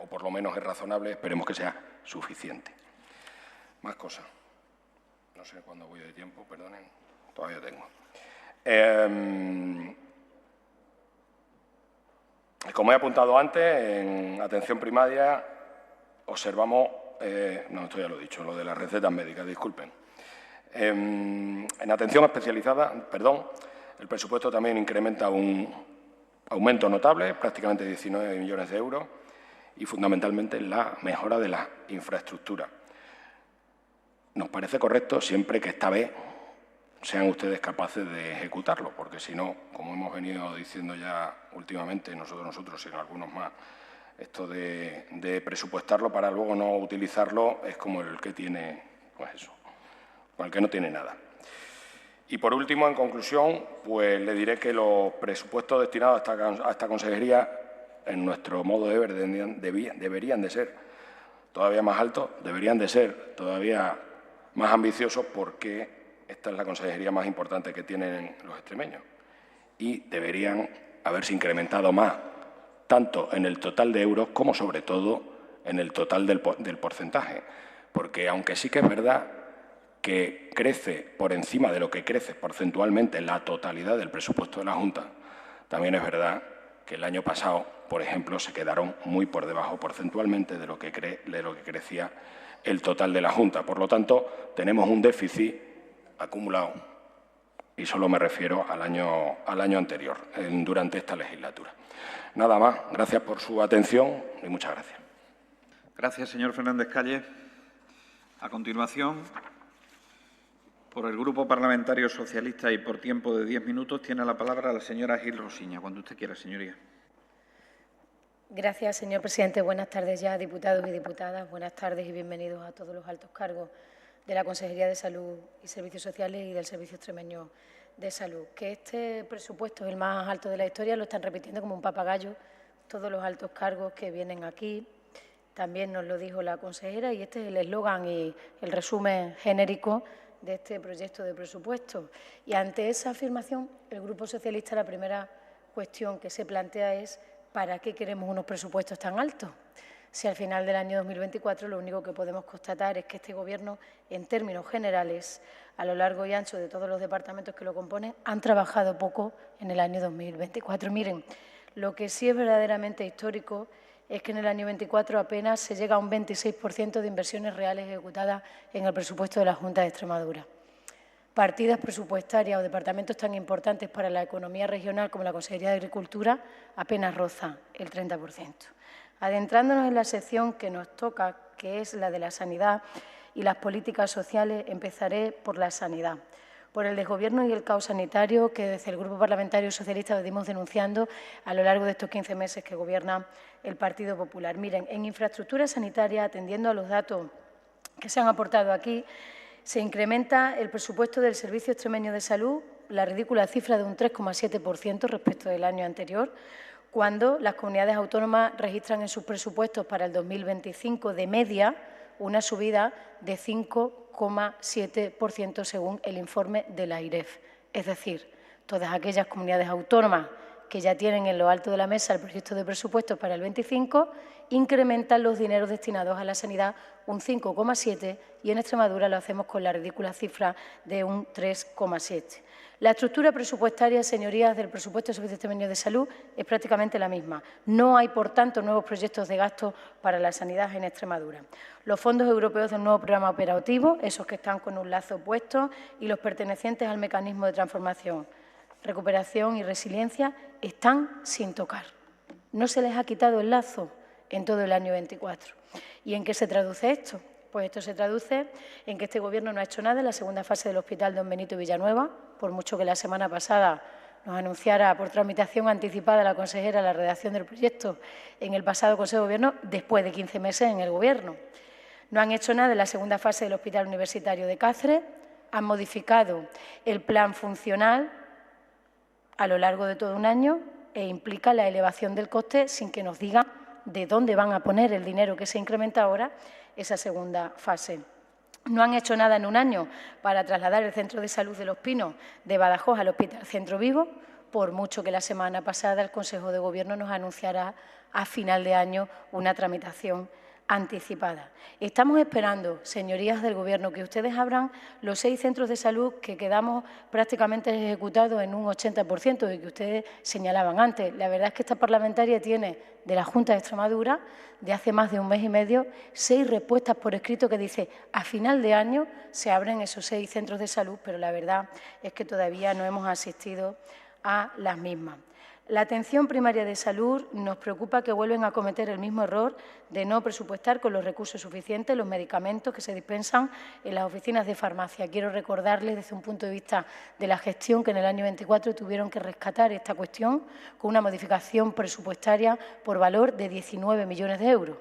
o por lo menos es razonable, esperemos que sea suficiente. Más cosas. No sé cuándo voy de tiempo, perdonen, todavía tengo. Como he apuntado antes, en atención primaria observamos, no, esto ya lo he dicho, lo de las recetas médicas, disculpen. En atención especializada, el presupuesto también incrementa un aumento notable, prácticamente 19 millones de euros, y fundamentalmente la mejora de las infraestructuras. Nos parece correcto siempre que esta vez sean ustedes capaces de ejecutarlo, porque si no, como hemos venido diciendo ya últimamente, nosotros, sino algunos más, esto de presupuestarlo para luego no utilizarlo es como el que tiene, pues eso, como el que no tiene nada. Y por último, en conclusión, pues le diré que los presupuestos destinados a esta consejería, en nuestro modo de ver, deberían de ser todavía más altos, deberían de ser todavía más ambiciosos, porque esta es la consejería más importante que tienen los extremeños y deberían haberse incrementado más, tanto en el total de euros como, sobre todo, en el total del porcentaje. Porque, aunque sí que es verdad que crece por encima de lo que crece porcentualmente la totalidad del presupuesto de la Junta, también es verdad que el año pasado, por ejemplo, se quedaron muy por debajo porcentualmente de lo que crecía el total de la Junta. Por lo tanto, tenemos un déficit acumulado, y solo me refiero al año anterior, durante esta legislatura. Nada más. Gracias por su atención y muchas gracias. Gracias, señor Fernández Calle. A continuación, por el Grupo Parlamentario Socialista y por tiempo de 10 minutos, tiene la palabra la señora Gil Rosiña. Cuando usted quiera, señoría. Gracias, señor presidente. Buenas tardes ya, diputados y diputadas. Buenas tardes y bienvenidos a todos los altos cargos de la Consejería de Salud y Servicios Sociales y del Servicio Extremeño de Salud. Que este presupuesto es el más alto de la historia lo están repitiendo como un papagayo todos los altos cargos que vienen aquí. También nos lo dijo la consejera y este es el eslogan y el resumen genérico de este proyecto de presupuesto. Y ante esa afirmación, el Grupo Socialista, la primera cuestión que se plantea es ¿para qué queremos unos presupuestos tan altos? Si al final del año 2024 lo único que podemos constatar es que este Gobierno, en términos generales, a lo largo y ancho de todos los departamentos que lo componen, han trabajado poco en el año 2024. Miren, lo que sí es verdaderamente histórico es que en el año 24 apenas se llega a un 26% de inversiones reales ejecutadas en el presupuesto de la Junta de Extremadura. Partidas presupuestarias o departamentos tan importantes para la economía regional como la Consejería de Agricultura apenas rozan el 30%. Adentrándonos en la sección que nos toca, que es la de la sanidad y las políticas sociales, empezaré por la sanidad, por el desgobierno y el caos sanitario que desde el Grupo Parlamentario Socialista venimos denunciando a lo largo de estos 15 meses que gobierna el Partido Popular. Miren, en infraestructura sanitaria, atendiendo a los datos que se han aportado aquí, se incrementa el presupuesto del Servicio Extremeño de Salud, la ridícula cifra de un 3,7% respecto del año anterior, cuando las comunidades autónomas registran en sus presupuestos para el 2025 de media una subida de 5,7% según el informe de la AIREF. Es decir, todas aquellas comunidades autónomas que ya tienen en lo alto de la mesa el proyecto de presupuestos para el 25 incrementan los dineros destinados a la sanidad un 5,7% y en Extremadura lo hacemos con la ridícula cifra de un 3,7%. La estructura presupuestaria, señorías, del presupuesto del Servicio Extremeño de Salud es prácticamente la misma. No hay, por tanto, nuevos proyectos de gasto para la sanidad en Extremadura. Los fondos europeos del nuevo programa operativo, esos que están con un lazo puesto, y los pertenecientes al mecanismo de transformación, recuperación y resiliencia, están sin tocar. No se les ha quitado el lazo en todo el año 24. ¿Y en qué se traduce esto? Pues esto se traduce en que este Gobierno no ha hecho nada en la segunda fase del Hospital Don Benito Villanueva, por mucho que la semana pasada nos anunciara por tramitación anticipada la consejera la redacción del proyecto en el pasado Consejo de Gobierno, después de 15 meses en el Gobierno. No han hecho nada en la segunda fase del Hospital Universitario de Cáceres, han modificado el plan funcional a lo largo de todo un año e implica la elevación del coste sin que nos digan de dónde van a poner el dinero que se incrementa ahora esa segunda fase. No han hecho nada en un año para trasladar el Centro de Salud de Los Pinos de Badajoz al Hospital Centro Vivo, por mucho que la semana pasada el Consejo de Gobierno nos anunciara a final de año una tramitación anticipada. Estamos esperando, señorías del Gobierno, que ustedes abran los 6 centros de salud que quedamos prácticamente ejecutados en un 80% y que ustedes señalaban antes. La verdad es que esta parlamentaria tiene de la Junta de Extremadura, de hace más de un mes y medio, 6 respuestas por escrito que dice a final de año se abren esos 6 centros de salud, pero la verdad es que todavía no hemos asistido a las mismas. La atención primaria de salud nos preocupa que vuelven a cometer el mismo error de no presupuestar con los recursos suficientes los medicamentos que se dispensan en las oficinas de farmacia. Quiero recordarles desde un punto de vista de la gestión que en el año 24 tuvieron que rescatar esta cuestión con una modificación presupuestaria por valor de 19 millones de euros.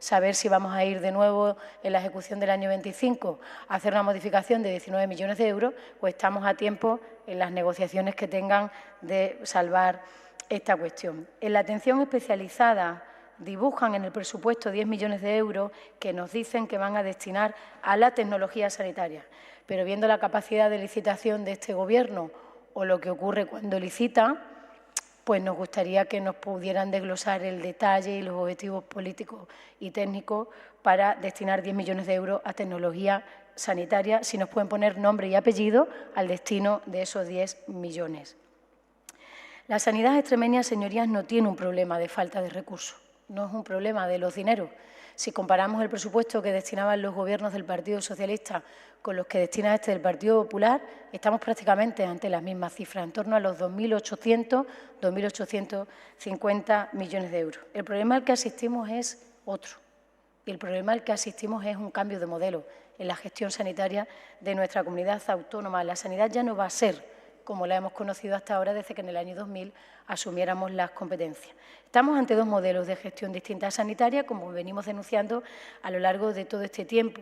Saber si vamos a ir de nuevo en la ejecución del año 25 a hacer una modificación de 19 millones de euros, pues estamos a tiempo en las negociaciones que tengan de salvar esta cuestión. En la atención especializada dibujan en el presupuesto 10 millones de euros que nos dicen que van a destinar a la tecnología sanitaria. Pero viendo la capacidad de licitación de este Gobierno o lo que ocurre cuando licita, pues nos gustaría que nos pudieran desglosar el detalle y los objetivos políticos y técnicos para destinar 10 millones de euros a tecnología sanitaria, si nos pueden poner nombre y apellido al destino de esos 10 millones. La sanidad extremeña, señorías, no tiene un problema de falta de recursos, no es un problema de los dineros. Si comparamos el presupuesto que destinaban los gobiernos del Partido Socialista con los que destina este del Partido Popular, estamos prácticamente ante las mismas cifras, en torno a los 2.800, 2.850 millones de euros. El problema al que asistimos es otro, y el problema al que asistimos es un cambio de modelo en la gestión sanitaria de nuestra comunidad autónoma. La sanidad ya no va a ser como la hemos conocido hasta ahora desde que en el año 2000 asumiéramos las competencias. Estamos ante dos modelos de gestión distinta sanitaria, como venimos denunciando a lo largo de todo este tiempo.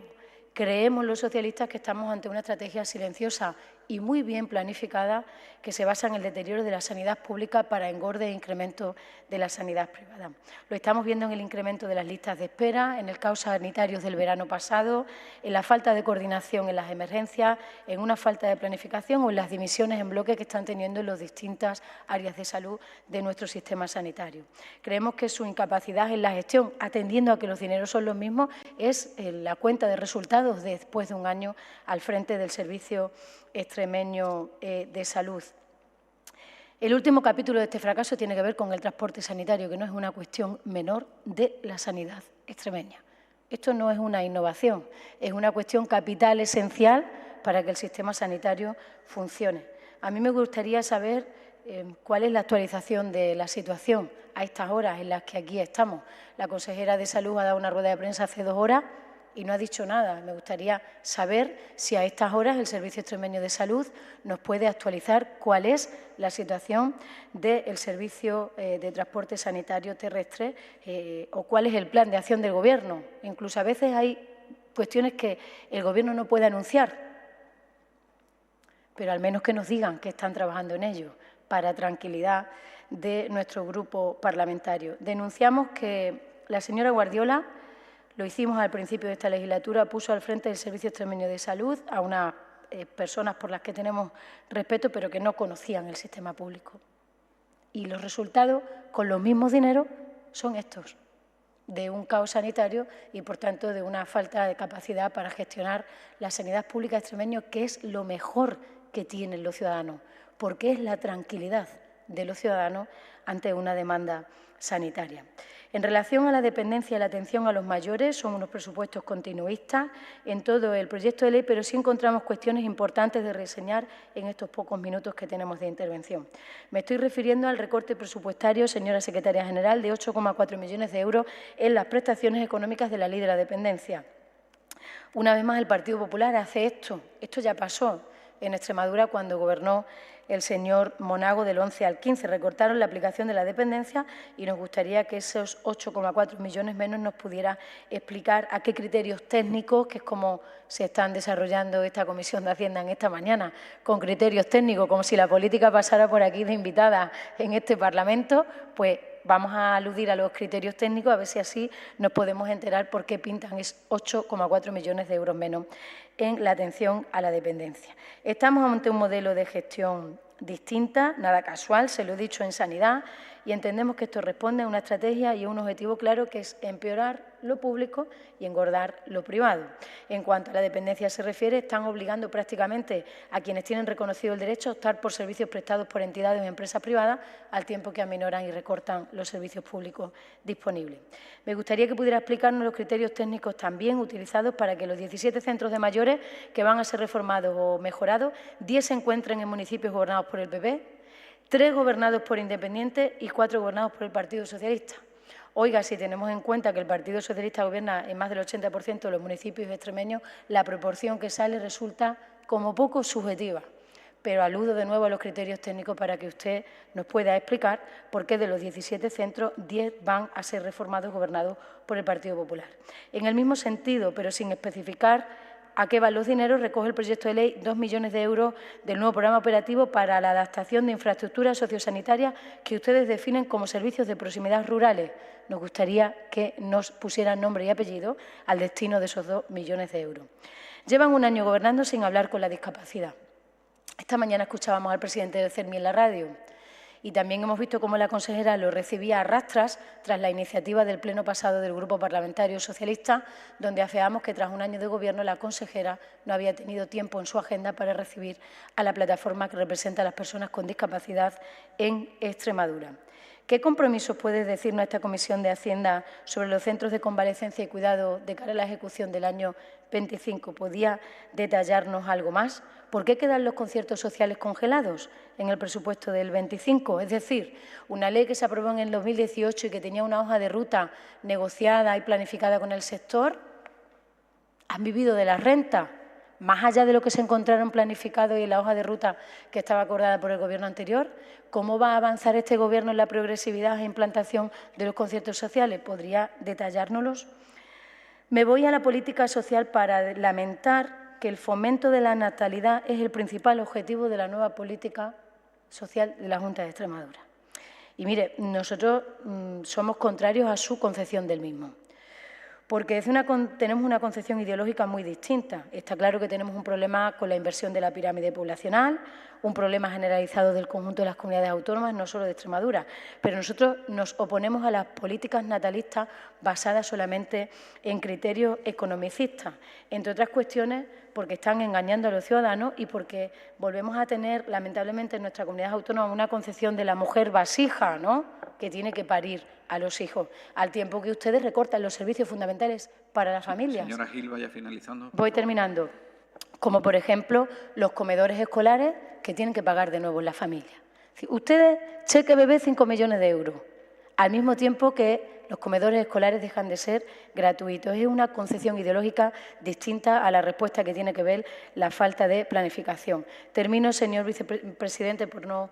Creemos los socialistas que estamos ante una estrategia silenciosa y muy bien planificada que se basa en el deterioro de la sanidad pública para engorde e incremento de la sanidad privada. Lo estamos viendo en el incremento de las listas de espera, en el caos sanitario del verano pasado, en la falta de coordinación en las emergencias, en una falta de planificación o en las dimisiones en bloque que están teniendo en las distintas áreas de salud de nuestro sistema sanitario. Creemos que su incapacidad en la gestión, atendiendo a que los dineros son los mismos, es la cuenta de resultados después de un año al frente del Servicio Extremeño de Salud. El último capítulo de este fracaso tiene que ver con el transporte sanitario, que no es una cuestión menor de la sanidad extremeña. Esto no es una innovación, es una cuestión capital esencial para que el sistema sanitario funcione. A mí me gustaría saber cuál es la actualización de la situación a estas horas en las que aquí estamos. La consejera de Salud ha dado una rueda de prensa hace 2 horas y no ha dicho nada. Me gustaría saber si a estas horas el Servicio Extremeño de Salud nos puede actualizar cuál es la situación del servicio de transporte sanitario terrestre o cuál es el plan de acción del Gobierno. Incluso a veces hay cuestiones que el Gobierno no puede anunciar, pero al menos que nos digan que están trabajando en ello, para tranquilidad de nuestro grupo parlamentario. Denunciamos que la señora Guardiola, lo hicimos al principio de esta legislatura, puso al frente del Servicio Extremeño de Salud a unas personas por las que tenemos respeto, pero que no conocían el sistema público. Y los resultados, con los mismos dineros, son estos, de un caos sanitario y, por tanto, de una falta de capacidad para gestionar la sanidad pública extremeña, que es lo mejor que tienen los ciudadanos, porque es la tranquilidad de los ciudadanos ante una demanda sanitaria. En relación a la dependencia y la atención a los mayores, son unos presupuestos continuistas en todo el proyecto de ley, pero sí encontramos cuestiones importantes de reseñar en estos pocos minutos que tenemos de intervención. Me estoy refiriendo al recorte presupuestario, señora secretaria general, de 8,4 millones de euros en las prestaciones económicas de la Ley de la Dependencia. Una vez más, el Partido Popular hace esto. Esto ya pasó en Extremadura cuando gobernó el señor Monago del 11 al 15. Recortaron la aplicación de la dependencia y nos gustaría que esos 8,4 millones menos nos pudiera explicar a qué criterios técnicos, que es como se están desarrollando esta Comisión de Hacienda en esta mañana, con criterios técnicos, como si la política pasara por aquí de invitada en este Parlamento, pues vamos a aludir a los criterios técnicos, a ver si así nos podemos enterar por qué pintan 8,4 millones de euros menos en la atención a la dependencia. Estamos ante un modelo de gestión distinta, nada casual, se lo he dicho en sanidad, y entendemos que esto responde a una estrategia y a un objetivo claro, que es empeorar lo público y engordar lo privado. En cuanto a la dependencia se refiere, están obligando prácticamente a quienes tienen reconocido el derecho a optar por servicios prestados por entidades o empresas privadas, al tiempo que aminoran y recortan los servicios públicos disponibles. Me gustaría que pudiera explicarnos los criterios técnicos también utilizados para que los 17 centros de mayores que van a ser reformados o mejorados, 10 se encuentren en municipios gobernados por el PP, 3 gobernados por independientes y 4 gobernados por el Partido Socialista. Oiga, si tenemos en cuenta que el Partido Socialista gobierna en más del 80% de los municipios extremeños, la proporción que sale resulta como poco subjetiva. Pero aludo de nuevo a los criterios técnicos para que usted nos pueda explicar por qué de los 17 centros, 10 van a ser reformados, gobernados por el Partido Popular. En el mismo sentido, pero sin especificar a qué van los dineros, recoge el proyecto de ley 2 millones de euros del nuevo programa operativo para la adaptación de infraestructuras sociosanitarias que ustedes definen como servicios de proximidad rurales. Nos gustaría que nos pusieran nombre y apellido al destino de esos 2 millones de euros. Llevan un año gobernando sin hablar con la discapacidad. Esta mañana escuchábamos al presidente del CERMI en la radio y también hemos visto cómo la consejera lo recibía a rastras tras la iniciativa del pleno pasado del Grupo Parlamentario Socialista, donde afeamos que tras un año de gobierno la consejera no había tenido tiempo en su agenda para recibir a la plataforma que representa a las personas con discapacidad en Extremadura. ¿Qué compromisos puede decirnos esta Comisión de Hacienda sobre los centros de convalecencia y cuidado de cara a la ejecución del año 25? ¿Podría detallarnos algo más? ¿Por qué quedan los conciertos sociales congelados en el presupuesto del 25? Es decir, una ley que se aprobó en el 2018 y que tenía una hoja de ruta negociada y planificada con el sector, han vivido de la renta, más allá de lo que se encontraron planificado y en la hoja de ruta que estaba acordada por el Gobierno anterior. ¿Cómo va a avanzar este Gobierno en la progresividad e implantación de los conciertos sociales? ¿Podría detallárnoslos? Me voy a la política social para lamentar que el fomento de la natalidad es el principal objetivo de la nueva política social de la Junta de Extremadura. Y mire, nosotros somos contrarios a su concepción del mismo, porque tenemos una concepción ideológica muy distinta. Está claro que tenemos un problema con la inversión de la pirámide poblacional, un problema generalizado del conjunto de las comunidades autónomas, no solo de Extremadura, pero nosotros nos oponemos a las políticas natalistas basadas solamente en criterios economicistas, entre otras cuestiones porque están engañando a los ciudadanos y porque volvemos a tener, lamentablemente, en nuestra comunidad autónoma una concepción de la mujer vasija, ¿no?, que tiene que parir a los hijos, al tiempo que ustedes recortan los servicios fundamentales para las familias. Señora Gil, vaya finalizando. Voy terminando. Como, por ejemplo, los comedores escolares que tienen que pagar de nuevo las familias. Ustedes, cheque bebé, 5 millones de euros, al mismo tiempo que los comedores escolares dejan de ser gratuitos. Es una concepción ideológica distinta a la respuesta que tiene que ver la falta de planificación. Termino, señor vicepresidente, por no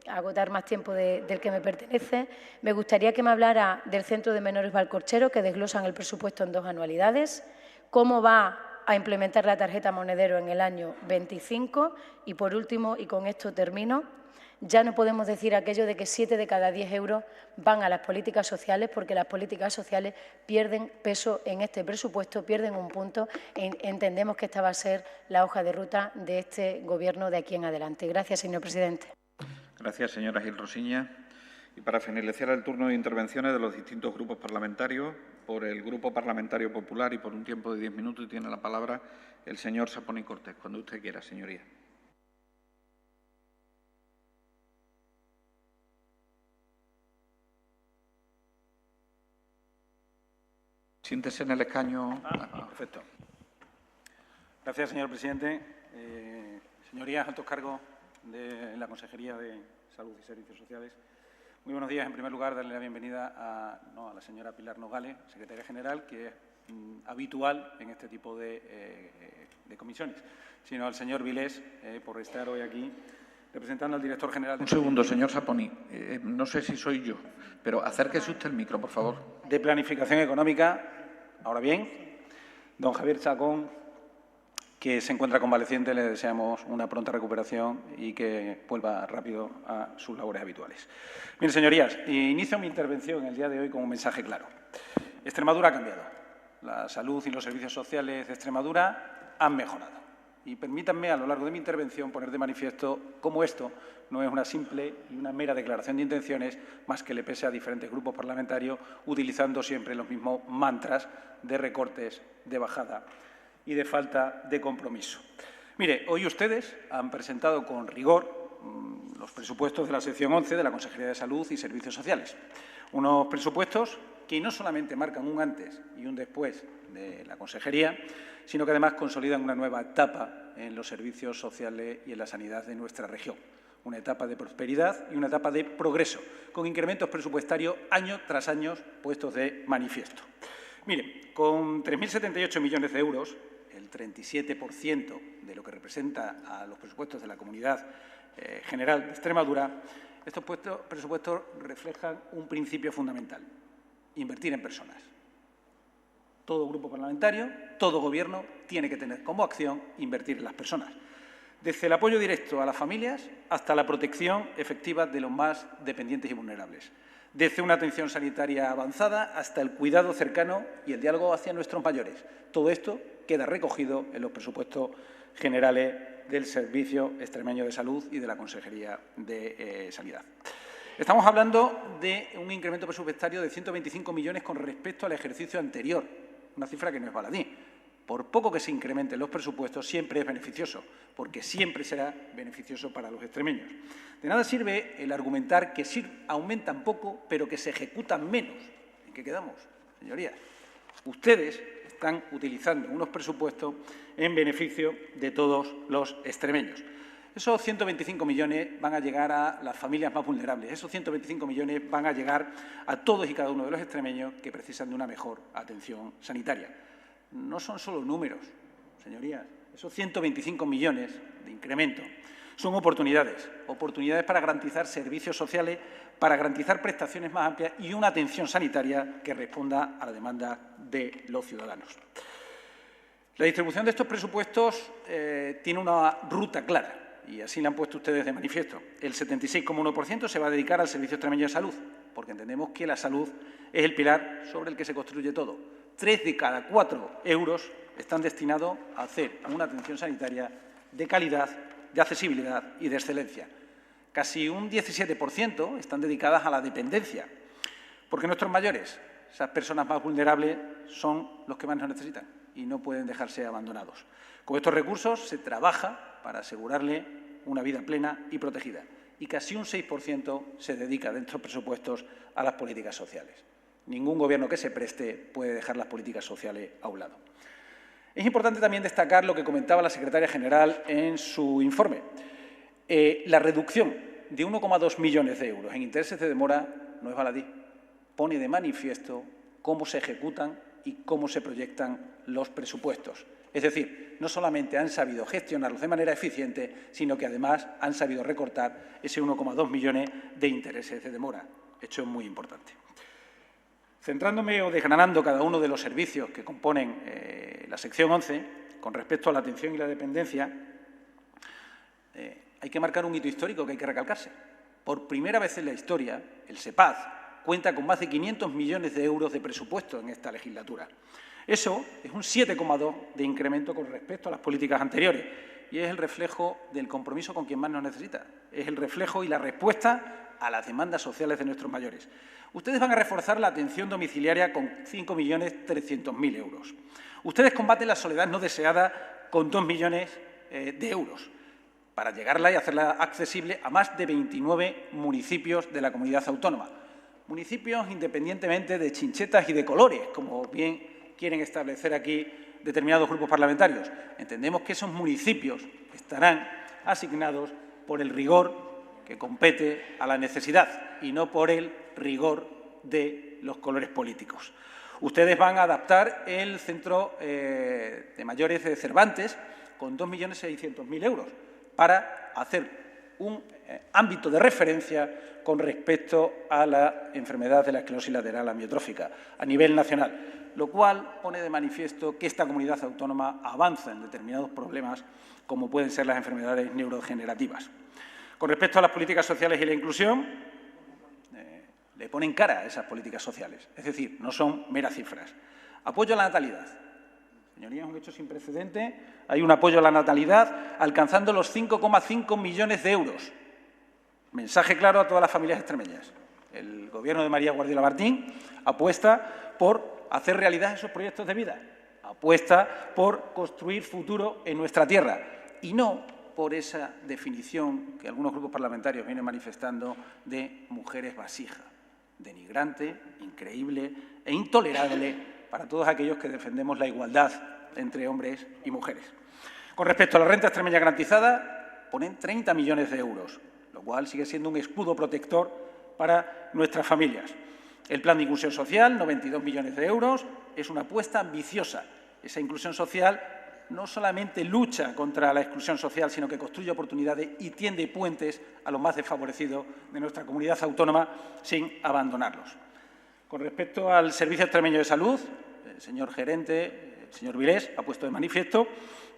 agotar más tiempo del que me pertenece. Me gustaría que me hablara del Centro de Menores Valcorchero, que desglosan el presupuesto en 2 anualidades, cómo va a implementar la tarjeta monedero en el año 25 y, por último, y con esto termino, ya no podemos decir aquello de que 7 de cada 10 euros van a las políticas sociales, porque las políticas sociales pierden peso en este presupuesto, pierden un punto. Entendemos que esta va a ser la hoja de ruta de este Gobierno de aquí en adelante. Gracias, señor presidente. Gracias, señora Gil Rosiña. Y para finalizar el turno de intervenciones de los distintos grupos parlamentarios, por el Grupo Parlamentario Popular y por un tiempo de 10 minutos, tiene la palabra el señor Saponi Cortés. Cuando usted quiera, señoría. Siéntese en el escaño. Perfecto. Gracias, señor presidente. Señorías, altos cargos de la Consejería de Salud y Servicios Sociales. Muy buenos días. En primer lugar, darle la bienvenida a la señora Pilar Nogales, secretaria general, que es habitual en este tipo de comisiones, sino al señor Vilés, por estar hoy aquí representando al director general. Un segundo, señor Saponi. No sé si soy yo, pero acérquese usted el micro, por favor. De Planificación Económica. Ahora bien, don Javier Chacón, que se encuentra convaleciente, le deseamos una pronta recuperación y que vuelva rápido a sus labores habituales. Bien, señorías, inicio mi intervención el día de hoy con un mensaje claro. Extremadura ha cambiado. La salud y los servicios sociales de Extremadura han mejorado. Y permítanme, a lo largo de mi intervención, poner de manifiesto cómo esto no es una simple y una mera declaración de intenciones, más que le pese a diferentes grupos parlamentarios, utilizando siempre los mismos mantras de recortes, de bajada y de falta de compromiso. Mire, hoy ustedes han presentado con rigor los presupuestos de la sección 11 de la Consejería de Salud y Servicios Sociales. Unos presupuestos que no solamente marcan un antes y un después de la consejería, sino que además consolidan una nueva etapa en los servicios sociales y en la sanidad de nuestra región. una etapa de prosperidad y una etapa de progreso, con incrementos presupuestarios año tras año puestos de manifiesto. Miren, con 3.078 millones de euros, el 37% de lo que representa a los presupuestos de la Comunidad General de Extremadura, estos presupuestos reflejan un principio fundamental: invertir en personas. Todo grupo parlamentario, todo Gobierno tiene que tener como acción invertir en las personas, desde el apoyo directo a las familias hasta la protección efectiva de los más dependientes y vulnerables, desde una atención sanitaria avanzada hasta el cuidado cercano y el diálogo hacia nuestros mayores. Todo esto queda recogido en los presupuestos generales del Servicio Extremeño de Salud y de la Consejería de Sanidad. Estamos hablando de un incremento presupuestario de 125 millones con respecto al ejercicio anterior, una cifra que no es baladí. Por poco que se incrementen los presupuestos, siempre es beneficioso, porque siempre será beneficioso para los extremeños. De nada sirve el argumentar que sí aumentan poco, pero que se ejecutan menos. ¿En qué quedamos, señorías? Ustedes están utilizando unos presupuestos en beneficio de todos los extremeños. Esos 125 millones van a llegar a las familias más vulnerables. Esos 125 millones van a llegar a todos y cada uno de los extremeños que precisan de una mejor atención sanitaria. No son solo números, señorías. Esos 125 millones de incremento son oportunidades para garantizar servicios sociales, para garantizar prestaciones más amplias y una atención sanitaria que responda a la demanda de los ciudadanos. La distribución de estos presupuestos tiene una ruta clara y así la han puesto ustedes de manifiesto. El 76,1% se va a dedicar al Servicio Extremeño de Salud, porque entendemos que la salud es el pilar sobre el que se construye todo. 3 de cada 4 euros están destinados a hacer una atención sanitaria de calidad, de accesibilidad y de excelencia. Casi un 17% están dedicadas a la dependencia, porque nuestros mayores, esas personas más vulnerables, son los que más nos necesitan y no pueden dejarse abandonados. Con estos recursos se trabaja para asegurarle una vida plena y protegida, y casi un 6% se dedica de estos presupuestos a las políticas sociales. Ningún Gobierno que se preste puede dejar las políticas sociales a un lado. Es importante también destacar lo que comentaba la secretaria general en su informe. La reducción de 1,2 millones de euros en intereses de demora no es baladí. Pone de manifiesto cómo se ejecutan y cómo se proyectan los presupuestos. Es decir, no solamente han sabido gestionarlos de manera eficiente, sino que además han sabido recortar ese 1,2 millones de intereses de demora. Hecho muy importante. Centrándome o desgranando cada uno de los servicios que componen la sección 11, con respecto a la atención y la dependencia, hay que marcar un hito histórico que hay que recalcarse. Por primera vez en la historia, el SEPAD cuenta con más de 500 millones de euros de presupuesto en esta legislatura. Eso es un 7,2% de incremento con respecto a las políticas anteriores y es el reflejo del compromiso con quien más nos necesita. Es el reflejo y la respuesta a las demandas sociales de nuestros mayores. Ustedes van a reforzar la atención domiciliaria con 5.300.000 euros. Ustedes combaten la soledad no deseada con 2 millones de euros para llegarla y hacerla accesible a más de 29 municipios de la comunidad autónoma. Municipios independientemente de chinchetas y de colores, como bien quieren establecer aquí determinados grupos parlamentarios. Entendemos que esos municipios estarán asignados por el rigor que compete a la necesidad y no por el rigor de los colores políticos. Ustedes van a adaptar el centro de mayores de Cervantes con 2.600.000 euros para hacer un ámbito de referencia con respecto a la enfermedad de la esclerosis lateral amiotrófica a nivel nacional, lo cual pone de manifiesto que esta comunidad autónoma avanza en determinados problemas como pueden ser las enfermedades neurodegenerativas. Con respecto a las políticas sociales y la inclusión, le ponen cara a esas políticas sociales, es decir, no son meras cifras. Apoyo a la natalidad. Señorías, un hecho sin precedente. Hay un apoyo a la natalidad alcanzando los 5,5 millones de euros. Mensaje claro a todas las familias extremeñas. El Gobierno de María Guardiola Martín apuesta por hacer realidad esos proyectos de vida, apuesta por construir futuro en nuestra tierra y no por esa definición que algunos grupos parlamentarios vienen manifestando de mujeres vasija, denigrante, increíble e intolerable para todos aquellos que defendemos la igualdad entre hombres y mujeres. Con respecto a la renta extremeña garantizada, ponen 30 millones de euros, lo cual cual sigue siendo un escudo protector para nuestras familias. El Plan de Inclusión Social, 92 millones de euros, es una apuesta ambiciosa. Esa inclusión social no solamente lucha contra la exclusión social, sino que construye oportunidades y tiende puentes a los más desfavorecidos de nuestra comunidad autónoma sin abandonarlos. Con respecto al Servicio Extremeño de Salud, el señor gerente, el señor Vilés, ha puesto de manifiesto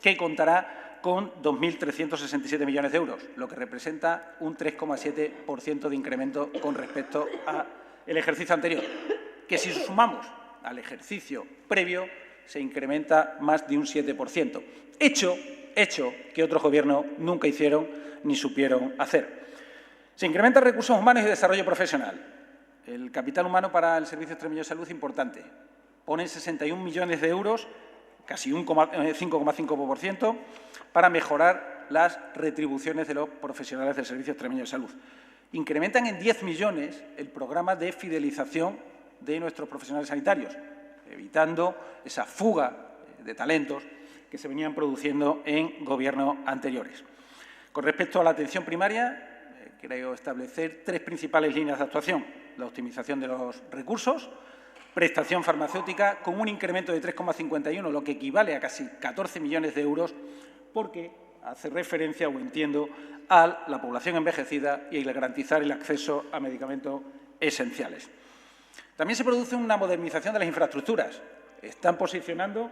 que contará con 2.367 millones de euros, lo que representa un 3,7% de incremento con respecto al ejercicio anterior, que si sumamos al ejercicio previo se incrementa más de un 7%, hecho que otros gobiernos nunca hicieron ni supieron hacer. Se incrementan recursos humanos y desarrollo profesional. El capital humano para el Servicio Extremeño de Salud es importante. Ponen 61 millones de euros, casi un 5,5%, para mejorar las retribuciones de los profesionales del Servicio Extremeño de Salud. Incrementan en 10 millones el programa de fidelización de nuestros profesionales sanitarios, evitando esa fuga de talentos que se venían produciendo en gobiernos anteriores. Con respecto a la atención primaria, creo establecer 3 principales líneas de actuación: la optimización de los recursos, prestación farmacéutica con un incremento de 3,51, lo que equivale a casi 14 millones de euros, porque hace referencia, o entiendo, a la población envejecida y el garantizar el acceso a medicamentos esenciales. También se produce una modernización de las infraestructuras. Están posicionando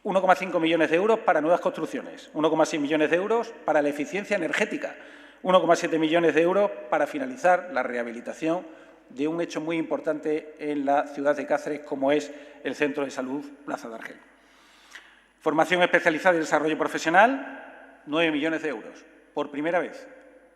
1,5 millones de euros para nuevas construcciones, 1,6 millones de euros para la eficiencia energética, 1,7 millones de euros para finalizar la rehabilitación de un hecho muy importante en la ciudad de Cáceres, como es el Centro de Salud Plaza de Argel. Formación especializada y desarrollo profesional, 9 millones de euros. Por primera vez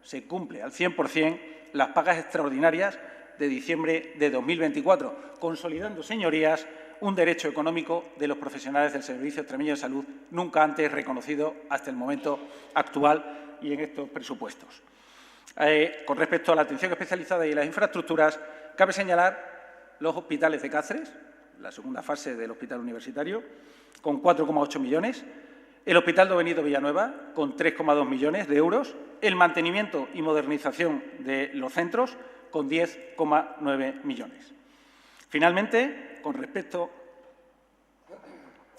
se cumple al 100% las pagas extraordinarias de diciembre de 2024, consolidando, señorías, un derecho económico de los profesionales del Servicio Extremeño de Salud nunca antes reconocido hasta el momento actual y en estos presupuestos. Con respecto a la atención especializada y las infraestructuras, cabe señalar los hospitales de Cáceres, la segunda fase del hospital universitario, con 4,8 millones, el Hospital de Benito Villanueva, con 3,2 millones de euros, el mantenimiento y modernización de los centros, con 10,9 millones. Finalmente, con respecto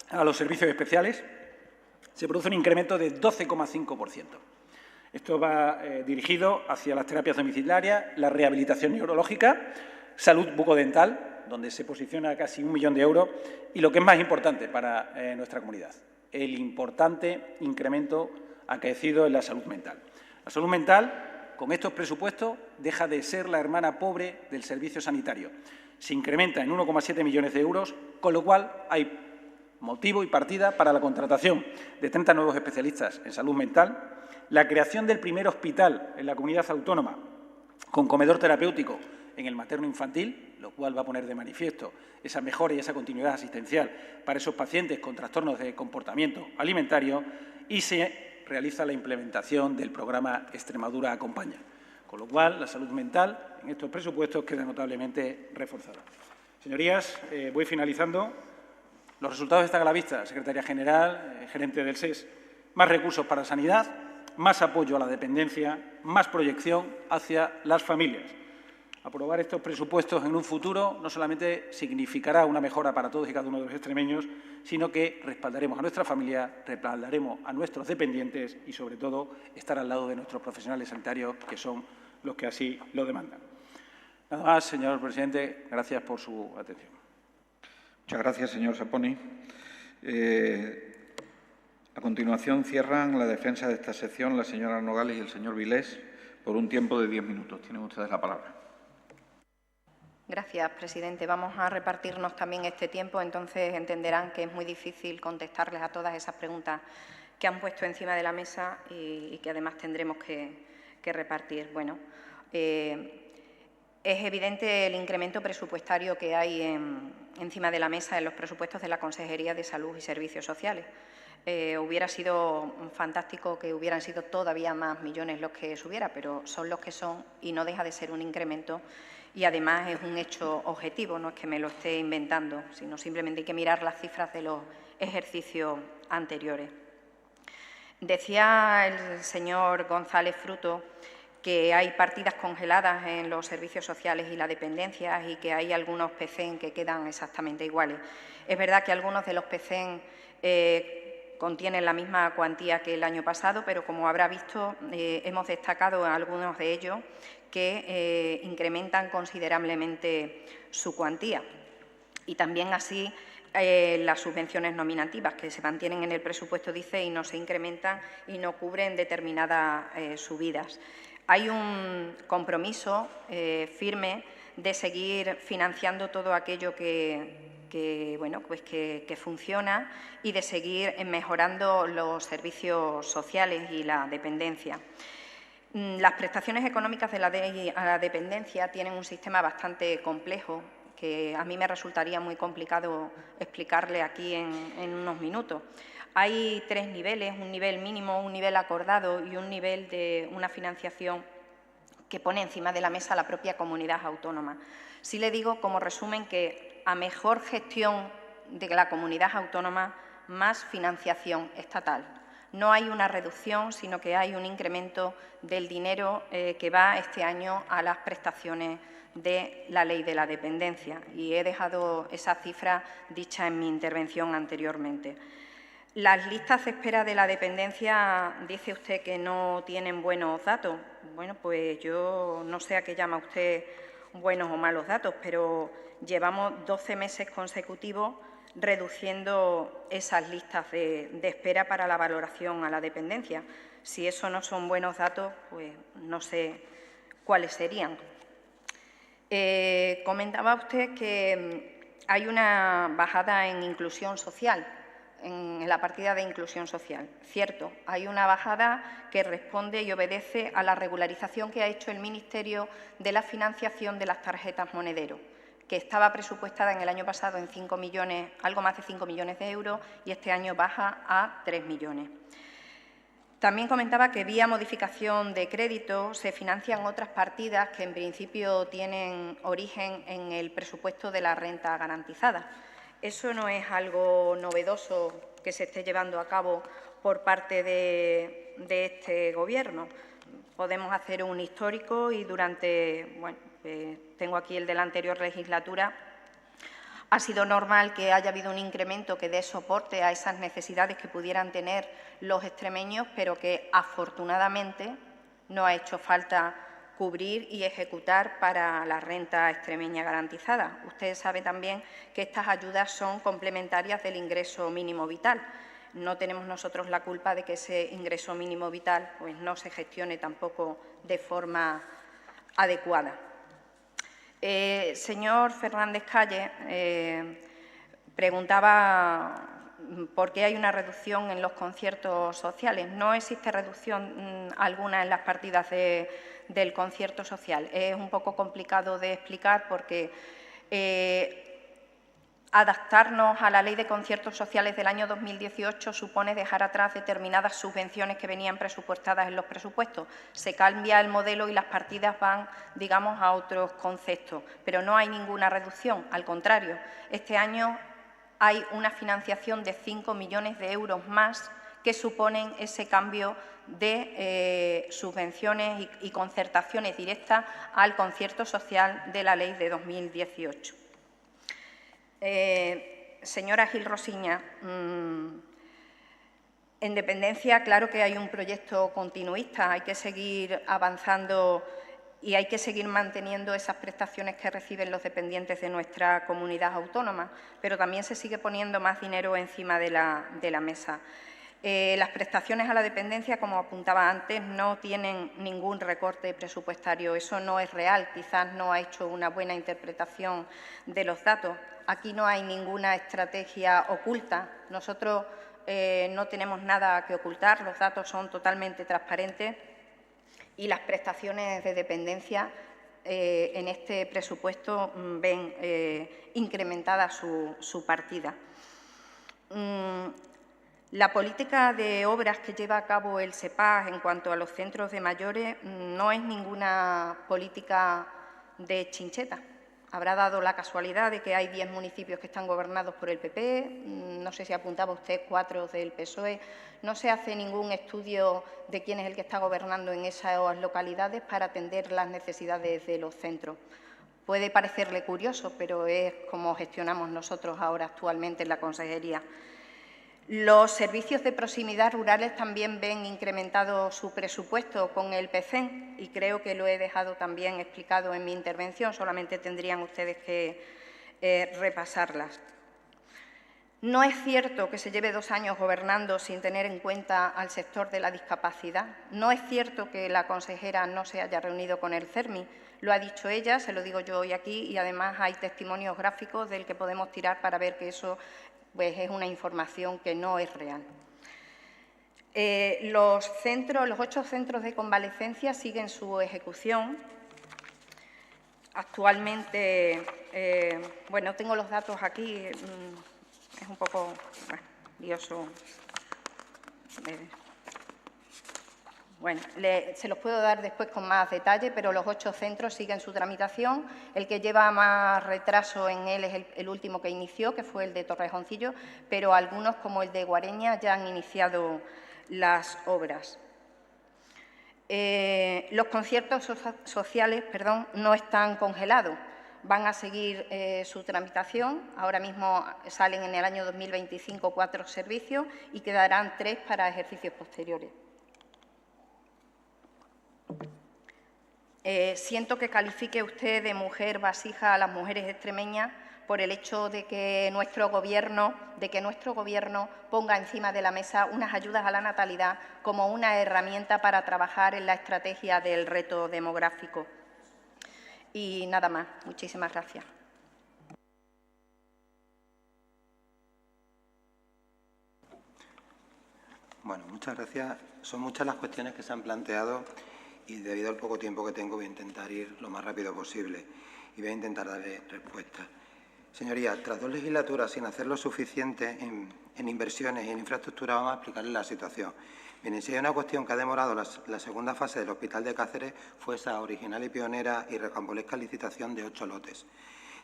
a los servicios especiales, se produce un incremento de 12,5%. Esto va dirigido hacia las terapias domiciliarias, la rehabilitación neurológica, salud bucodental, donde se posiciona casi 1 millón de euros, y lo que es más importante para nuestra comunidad, el importante incremento acaecido en la salud mental. La salud mental, con estos presupuestos, deja de ser la hermana pobre del servicio sanitario. Se incrementa en 1,7 millones de euros, con lo cual hay motivo y partida para la contratación de 30 nuevos especialistas en salud mental, la creación del primer hospital en la comunidad autónoma con comedor terapéutico en el materno-infantil, lo cual va a poner de manifiesto esa mejora y esa continuidad asistencial para esos pacientes con trastornos de comportamiento alimentario, y se realiza la implementación del programa Extremadura Acompaña. Con lo cual, la salud mental en estos presupuestos queda notablemente reforzada. Señorías, voy finalizando. Los resultados están a la vista. Secretaria General, gerente del SES, más recursos para sanidad, más apoyo a la dependencia, más proyección hacia las familias. Aprobar estos presupuestos en un futuro no solamente significará una mejora para todos y cada uno de los extremeños, sino que respaldaremos a nuestra familia, respaldaremos a nuestros dependientes y, sobre todo, estar al lado de nuestros profesionales sanitarios, que son los que así lo demandan. Nada más, señor presidente. Gracias por su atención. Muchas gracias, señor Saponi. A continuación, cierran la defensa de esta sección la señora Nogales y el señor Vilés por un tiempo de 10 minutos. Tienen ustedes la palabra. Gracias, presidente. Vamos a repartirnos también este tiempo, entonces entenderán que es muy difícil contestarles a todas esas preguntas que han puesto encima de la mesa y que además tendremos que repartir. Bueno, es evidente el incremento presupuestario que hay encima de la mesa en los presupuestos de la Consejería de Salud y Servicios Sociales. Hubiera sido fantástico que hubieran sido todavía más millones los que subiera, pero son los que son y no deja de ser un incremento. Y además es un hecho objetivo, no es que me lo esté inventando, sino simplemente hay que mirar las cifras de los ejercicios anteriores. Decía el señor González Fruto que hay partidas congeladas en los servicios sociales y la dependencia y que hay algunos PCEN que quedan exactamente iguales. Es verdad que algunos de los PCEN contienen la misma cuantía que el año pasado, pero como habrá visto, hemos destacado algunos de ellos que incrementan considerablemente su cuantía. Y también así las subvenciones nominativas que se mantienen en el presupuesto, dice, y no se incrementan y no cubren determinadas subidas. Hay un compromiso firme de seguir financiando todo aquello que funciona y de seguir mejorando los servicios sociales y la dependencia. Las prestaciones económicas de la ley a la dependencia tienen un sistema bastante complejo que a mí me resultaría muy complicado explicarle aquí en unos minutos. Hay 3 niveles, un nivel mínimo, un nivel acordado y un nivel de una financiación que pone encima de la mesa la propia comunidad autónoma. Sí le digo como resumen que a mejor gestión de la comunidad autónoma, más financiación estatal. No hay una reducción, sino que hay un incremento del dinero que va este año a las prestaciones de la ley de la dependencia. Y he dejado esa cifra dicha en mi intervención anteriormente. Las listas de espera de la dependencia, dice usted que no tienen buenos datos. Bueno, pues yo no sé a qué llama usted buenos o malos datos, pero llevamos 12 meses consecutivos reduciendo esas listas de espera para la valoración a la dependencia. Si eso no son buenos datos, pues no sé cuáles serían. Comentaba usted que hay una bajada en inclusión social, en la partida de inclusión social. Cierto, hay una bajada que responde y obedece a la regularización que ha hecho el Ministerio de la financiación de las tarjetas monedero, que estaba presupuestada en el año pasado en 5 millones, algo más de 5 millones de euros, y este año baja a 3 millones. También comentaba que vía modificación de crédito se financian otras partidas que en principio tienen origen en el presupuesto de la renta garantizada. Eso no es algo novedoso que se esté llevando a cabo por parte de este Gobierno. Podemos hacer un histórico y tengo aquí el de la anterior legislatura, ha sido normal que haya habido un incremento que dé soporte a esas necesidades que pudieran tener los extremeños, pero que afortunadamente no ha hecho falta cubrir y ejecutar para la renta extremeña garantizada. Usted sabe también que estas ayudas son complementarias del ingreso mínimo vital. No tenemos nosotros la culpa de que ese ingreso mínimo vital pues, no se gestione tampoco de forma adecuada. Señor Fernández Calle, preguntaba por qué hay una reducción en los conciertos sociales. No existe reducción alguna en las partidas del concierto social. Es un poco complicado de explicar porque adaptarnos a la Ley de Conciertos Sociales del año 2018 supone dejar atrás determinadas subvenciones que venían presupuestadas en los presupuestos. Se cambia el modelo y las partidas van, digamos, a otros conceptos, pero no hay ninguna reducción. Al contrario, este año hay una financiación de 5 millones de euros más que suponen ese cambio de subvenciones y concertaciones directas al concierto social de la Ley de 2018. Señora Gil Rosiña, en dependencia, claro que hay un proyecto continuista, hay que seguir avanzando y hay que seguir manteniendo esas prestaciones que reciben los dependientes de nuestra comunidad autónoma, pero también se sigue poniendo más dinero encima de la mesa. Las prestaciones a la dependencia, como apuntaba antes, no tienen ningún recorte presupuestario. Eso no es real, quizás no ha hecho una buena interpretación de los datos. Aquí no hay ninguna estrategia oculta. Nosotros no tenemos nada que ocultar, los datos son totalmente transparentes y las prestaciones de dependencia en este presupuesto ven incrementada su partida. La política de obras que lleva a cabo el SEPAG en cuanto a los centros de mayores no es ninguna política de chincheta. Habrá dado la casualidad de que hay 10 municipios que están gobernados por el PP, no sé si apuntaba usted 4 del PSOE, no se hace ningún estudio de quién es el que está gobernando en esas localidades para atender las necesidades de los centros. Puede parecerle curioso, pero es como gestionamos nosotros ahora actualmente en la Consejería. Los servicios de proximidad rurales también ven incrementado su presupuesto con el PCEN y creo que lo he dejado también explicado en mi intervención, solamente tendrían ustedes que repasarlas. No es cierto que se lleve 2 años gobernando sin tener en cuenta al sector de la discapacidad. No es cierto que la consejera no se haya reunido con el CERMI. Lo ha dicho ella, se lo digo yo hoy aquí, y además hay testimonios gráficos del que podemos tirar para ver que eso pues, es una información que no es real. Los 8 centros de convalecencia siguen su ejecución. Actualmente, bueno, tengo los datos aquí, es un poco lioso. Bueno, se los puedo dar después con más detalle, pero los 8 centros siguen su tramitación. El que lleva más retraso en él es el último que inició, que fue el de Torrejoncillo, pero algunos, como el de Guareña, ya han iniciado las obras. Los conciertos sociales no están congelados, van a seguir su tramitación. Ahora mismo salen en el año 2025 4 servicios y quedarán 3 para ejercicios posteriores. Siento que califique usted de mujer vasija a las mujeres extremeñas por el hecho de que nuestro Gobierno ponga encima de la mesa unas ayudas a la natalidad como una herramienta para trabajar en la estrategia del reto demográfico. Y nada más. Muchísimas gracias. Bueno, muchas gracias. Son muchas las cuestiones que se han planteado y debido al poco tiempo que tengo voy a intentar ir lo más rápido posible y voy a intentar darle respuesta. Señorías, tras 2 legislaturas sin hacer lo suficiente en inversiones y en infraestructura, vamos a explicarles la situación. Miren, si hay una cuestión que ha demorado la segunda fase del Hospital de Cáceres fue esa original y pionera y rocambolesca licitación de 8 lotes.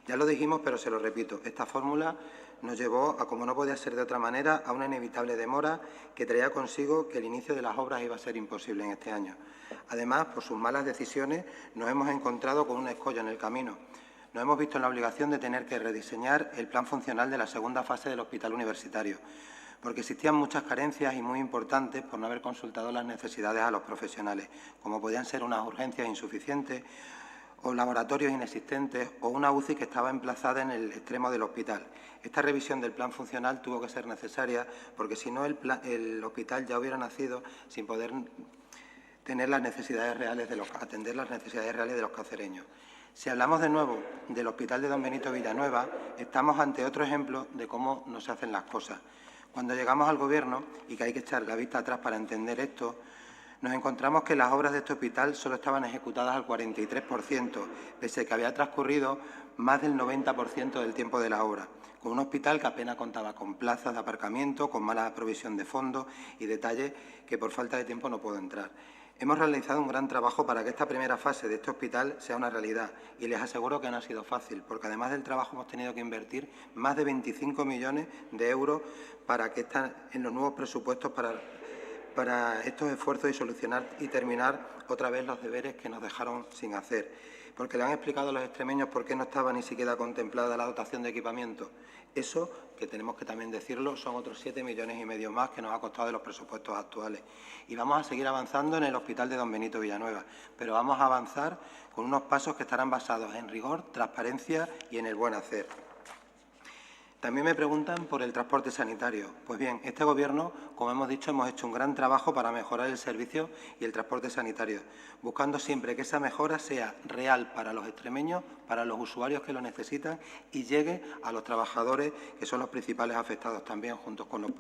Ya lo dijimos, pero se lo repito, esta fórmula nos llevó a, como no podía ser de otra manera, a una inevitable demora que traía consigo que el inicio de las obras iba a ser imposible en este año. Además, por sus malas decisiones, nos hemos encontrado con un escollo en el camino. Nos hemos visto en la obligación de tener que rediseñar el plan funcional de la segunda fase del hospital universitario, porque existían muchas carencias y muy importantes por no haber consultado las necesidades a los profesionales, como podían ser unas urgencias insuficientes o laboratorios inexistentes o una UCI que estaba emplazada en el extremo del hospital. Esta revisión del plan funcional tuvo que ser necesaria porque si no el hospital ya hubiera nacido sin poder tener las necesidades reales atender las necesidades reales de los cacereños. Si hablamos de nuevo del Hospital de Don Benito Villanueva, estamos ante otro ejemplo de cómo no se hacen las cosas. Cuando llegamos al Gobierno, y que hay que echar la vista atrás para entender esto, nos encontramos que las obras de este hospital solo estaban ejecutadas al 43%, pese a que había transcurrido más del 90% del tiempo de la obra, con un hospital que apenas contaba con plazas de aparcamiento, con mala provisión de fondos y detalles que por falta de tiempo no puedo entrar. Hemos realizado un gran trabajo para que esta primera fase de este hospital sea una realidad y les aseguro que no ha sido fácil, porque además del trabajo hemos tenido que invertir más de 25 millones de euros para que en los nuevos presupuestos para estos esfuerzos y solucionar y terminar otra vez los deberes que nos dejaron sin hacer. Porque le han explicado a los extremeños por qué no estaba ni siquiera contemplada la dotación de equipamiento. Eso, que tenemos que también decirlo, son otros 7,5 millones más que nos ha costado de los presupuestos actuales. Y vamos a seguir avanzando en el Hospital de Don Benito Villanueva, pero vamos a avanzar con unos pasos que estarán basados en rigor, transparencia y en el buen hacer. También me preguntan por el transporte sanitario. Pues bien, este Gobierno, como hemos dicho, hemos hecho un gran trabajo para mejorar el servicio y el transporte sanitario, buscando siempre que esa mejora sea real para los extremeños, para los usuarios que lo necesitan y llegue a los trabajadores, que son los principales afectados también, junto con los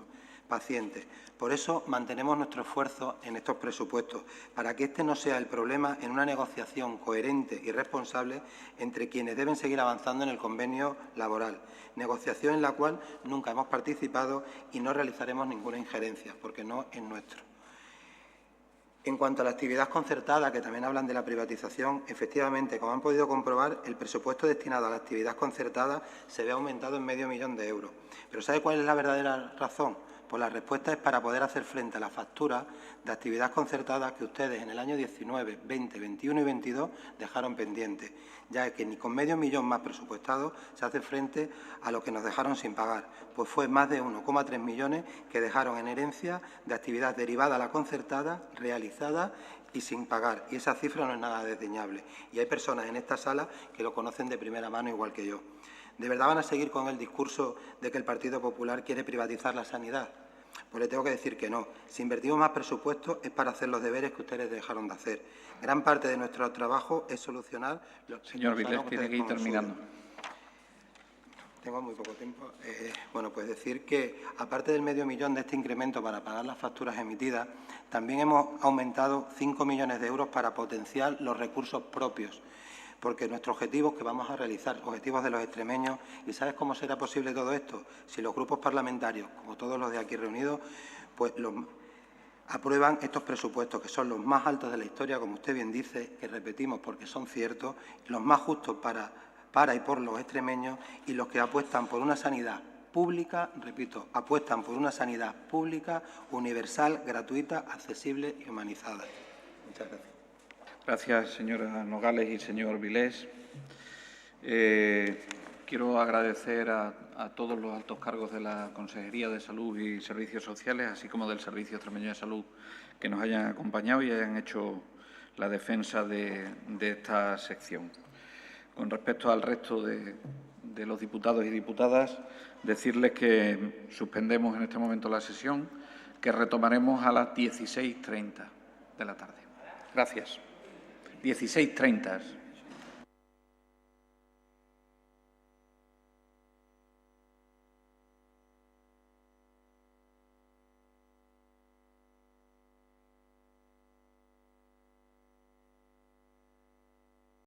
pacientes. Por eso mantenemos nuestro esfuerzo en estos presupuestos, para que este no sea el problema en una negociación coherente y responsable entre quienes deben seguir avanzando en el convenio laboral, negociación en la cual nunca hemos participado y no realizaremos ninguna injerencia, porque no es nuestro. En cuanto a la actividad concertada, que también hablan de la privatización, efectivamente, como han podido comprobar, el presupuesto destinado a la actividad concertada se ve aumentado en medio millón de euros. Pero ¿sabe cuál es la verdadera razón? Pues la respuesta es para poder hacer frente a la factura de actividad concertada que ustedes en el año 19, 20, 21 y 22 dejaron pendiente, ya que ni con medio millón más presupuestado se hace frente a lo que nos dejaron sin pagar, pues fue más de 1,3 millones que dejaron en herencia de actividad derivada a la concertada, realizada y sin pagar. Y esa cifra no es nada desdeñable. Y hay personas en esta sala que lo conocen de primera mano igual que yo. ¿De verdad van a seguir con el discurso de que el Partido Popular quiere privatizar la sanidad? Pues le tengo que decir que no. Si invertimos más presupuesto es para hacer los deberes que ustedes dejaron de hacer. Gran parte de nuestro trabajo es solucionar los... Señor Vilés, tiene que ir terminando. Tengo muy poco tiempo. Bueno, pues decir que, aparte del medio millón de este incremento para pagar las facturas emitidas, también hemos aumentado 5 millones de euros para potenciar los recursos propios, porque nuestros objetivos que vamos a realizar, objetivos de los extremeños, ¿y sabes cómo será posible todo esto? Si los grupos parlamentarios, como todos los de aquí reunidos, pues aprueban estos presupuestos, que son los más altos de la historia, como usted bien dice, que repetimos porque son ciertos, los más justos para y por los extremeños y los que apuestan por una sanidad pública, repito, apuestan por una sanidad pública, universal, gratuita, accesible y humanizada. Muchas gracias. Gracias, señora Nogales y señor Vilés. Quiero agradecer a todos los altos cargos de la Consejería de Salud y Servicios Sociales, así como del Servicio Extremeño de Salud, que nos hayan acompañado y hayan hecho la defensa de esta sección. Con respecto al resto de los diputados y diputadas, decirles que suspendemos en este momento la sesión, que retomaremos a las 16:30 de la tarde. Gracias. 16:30.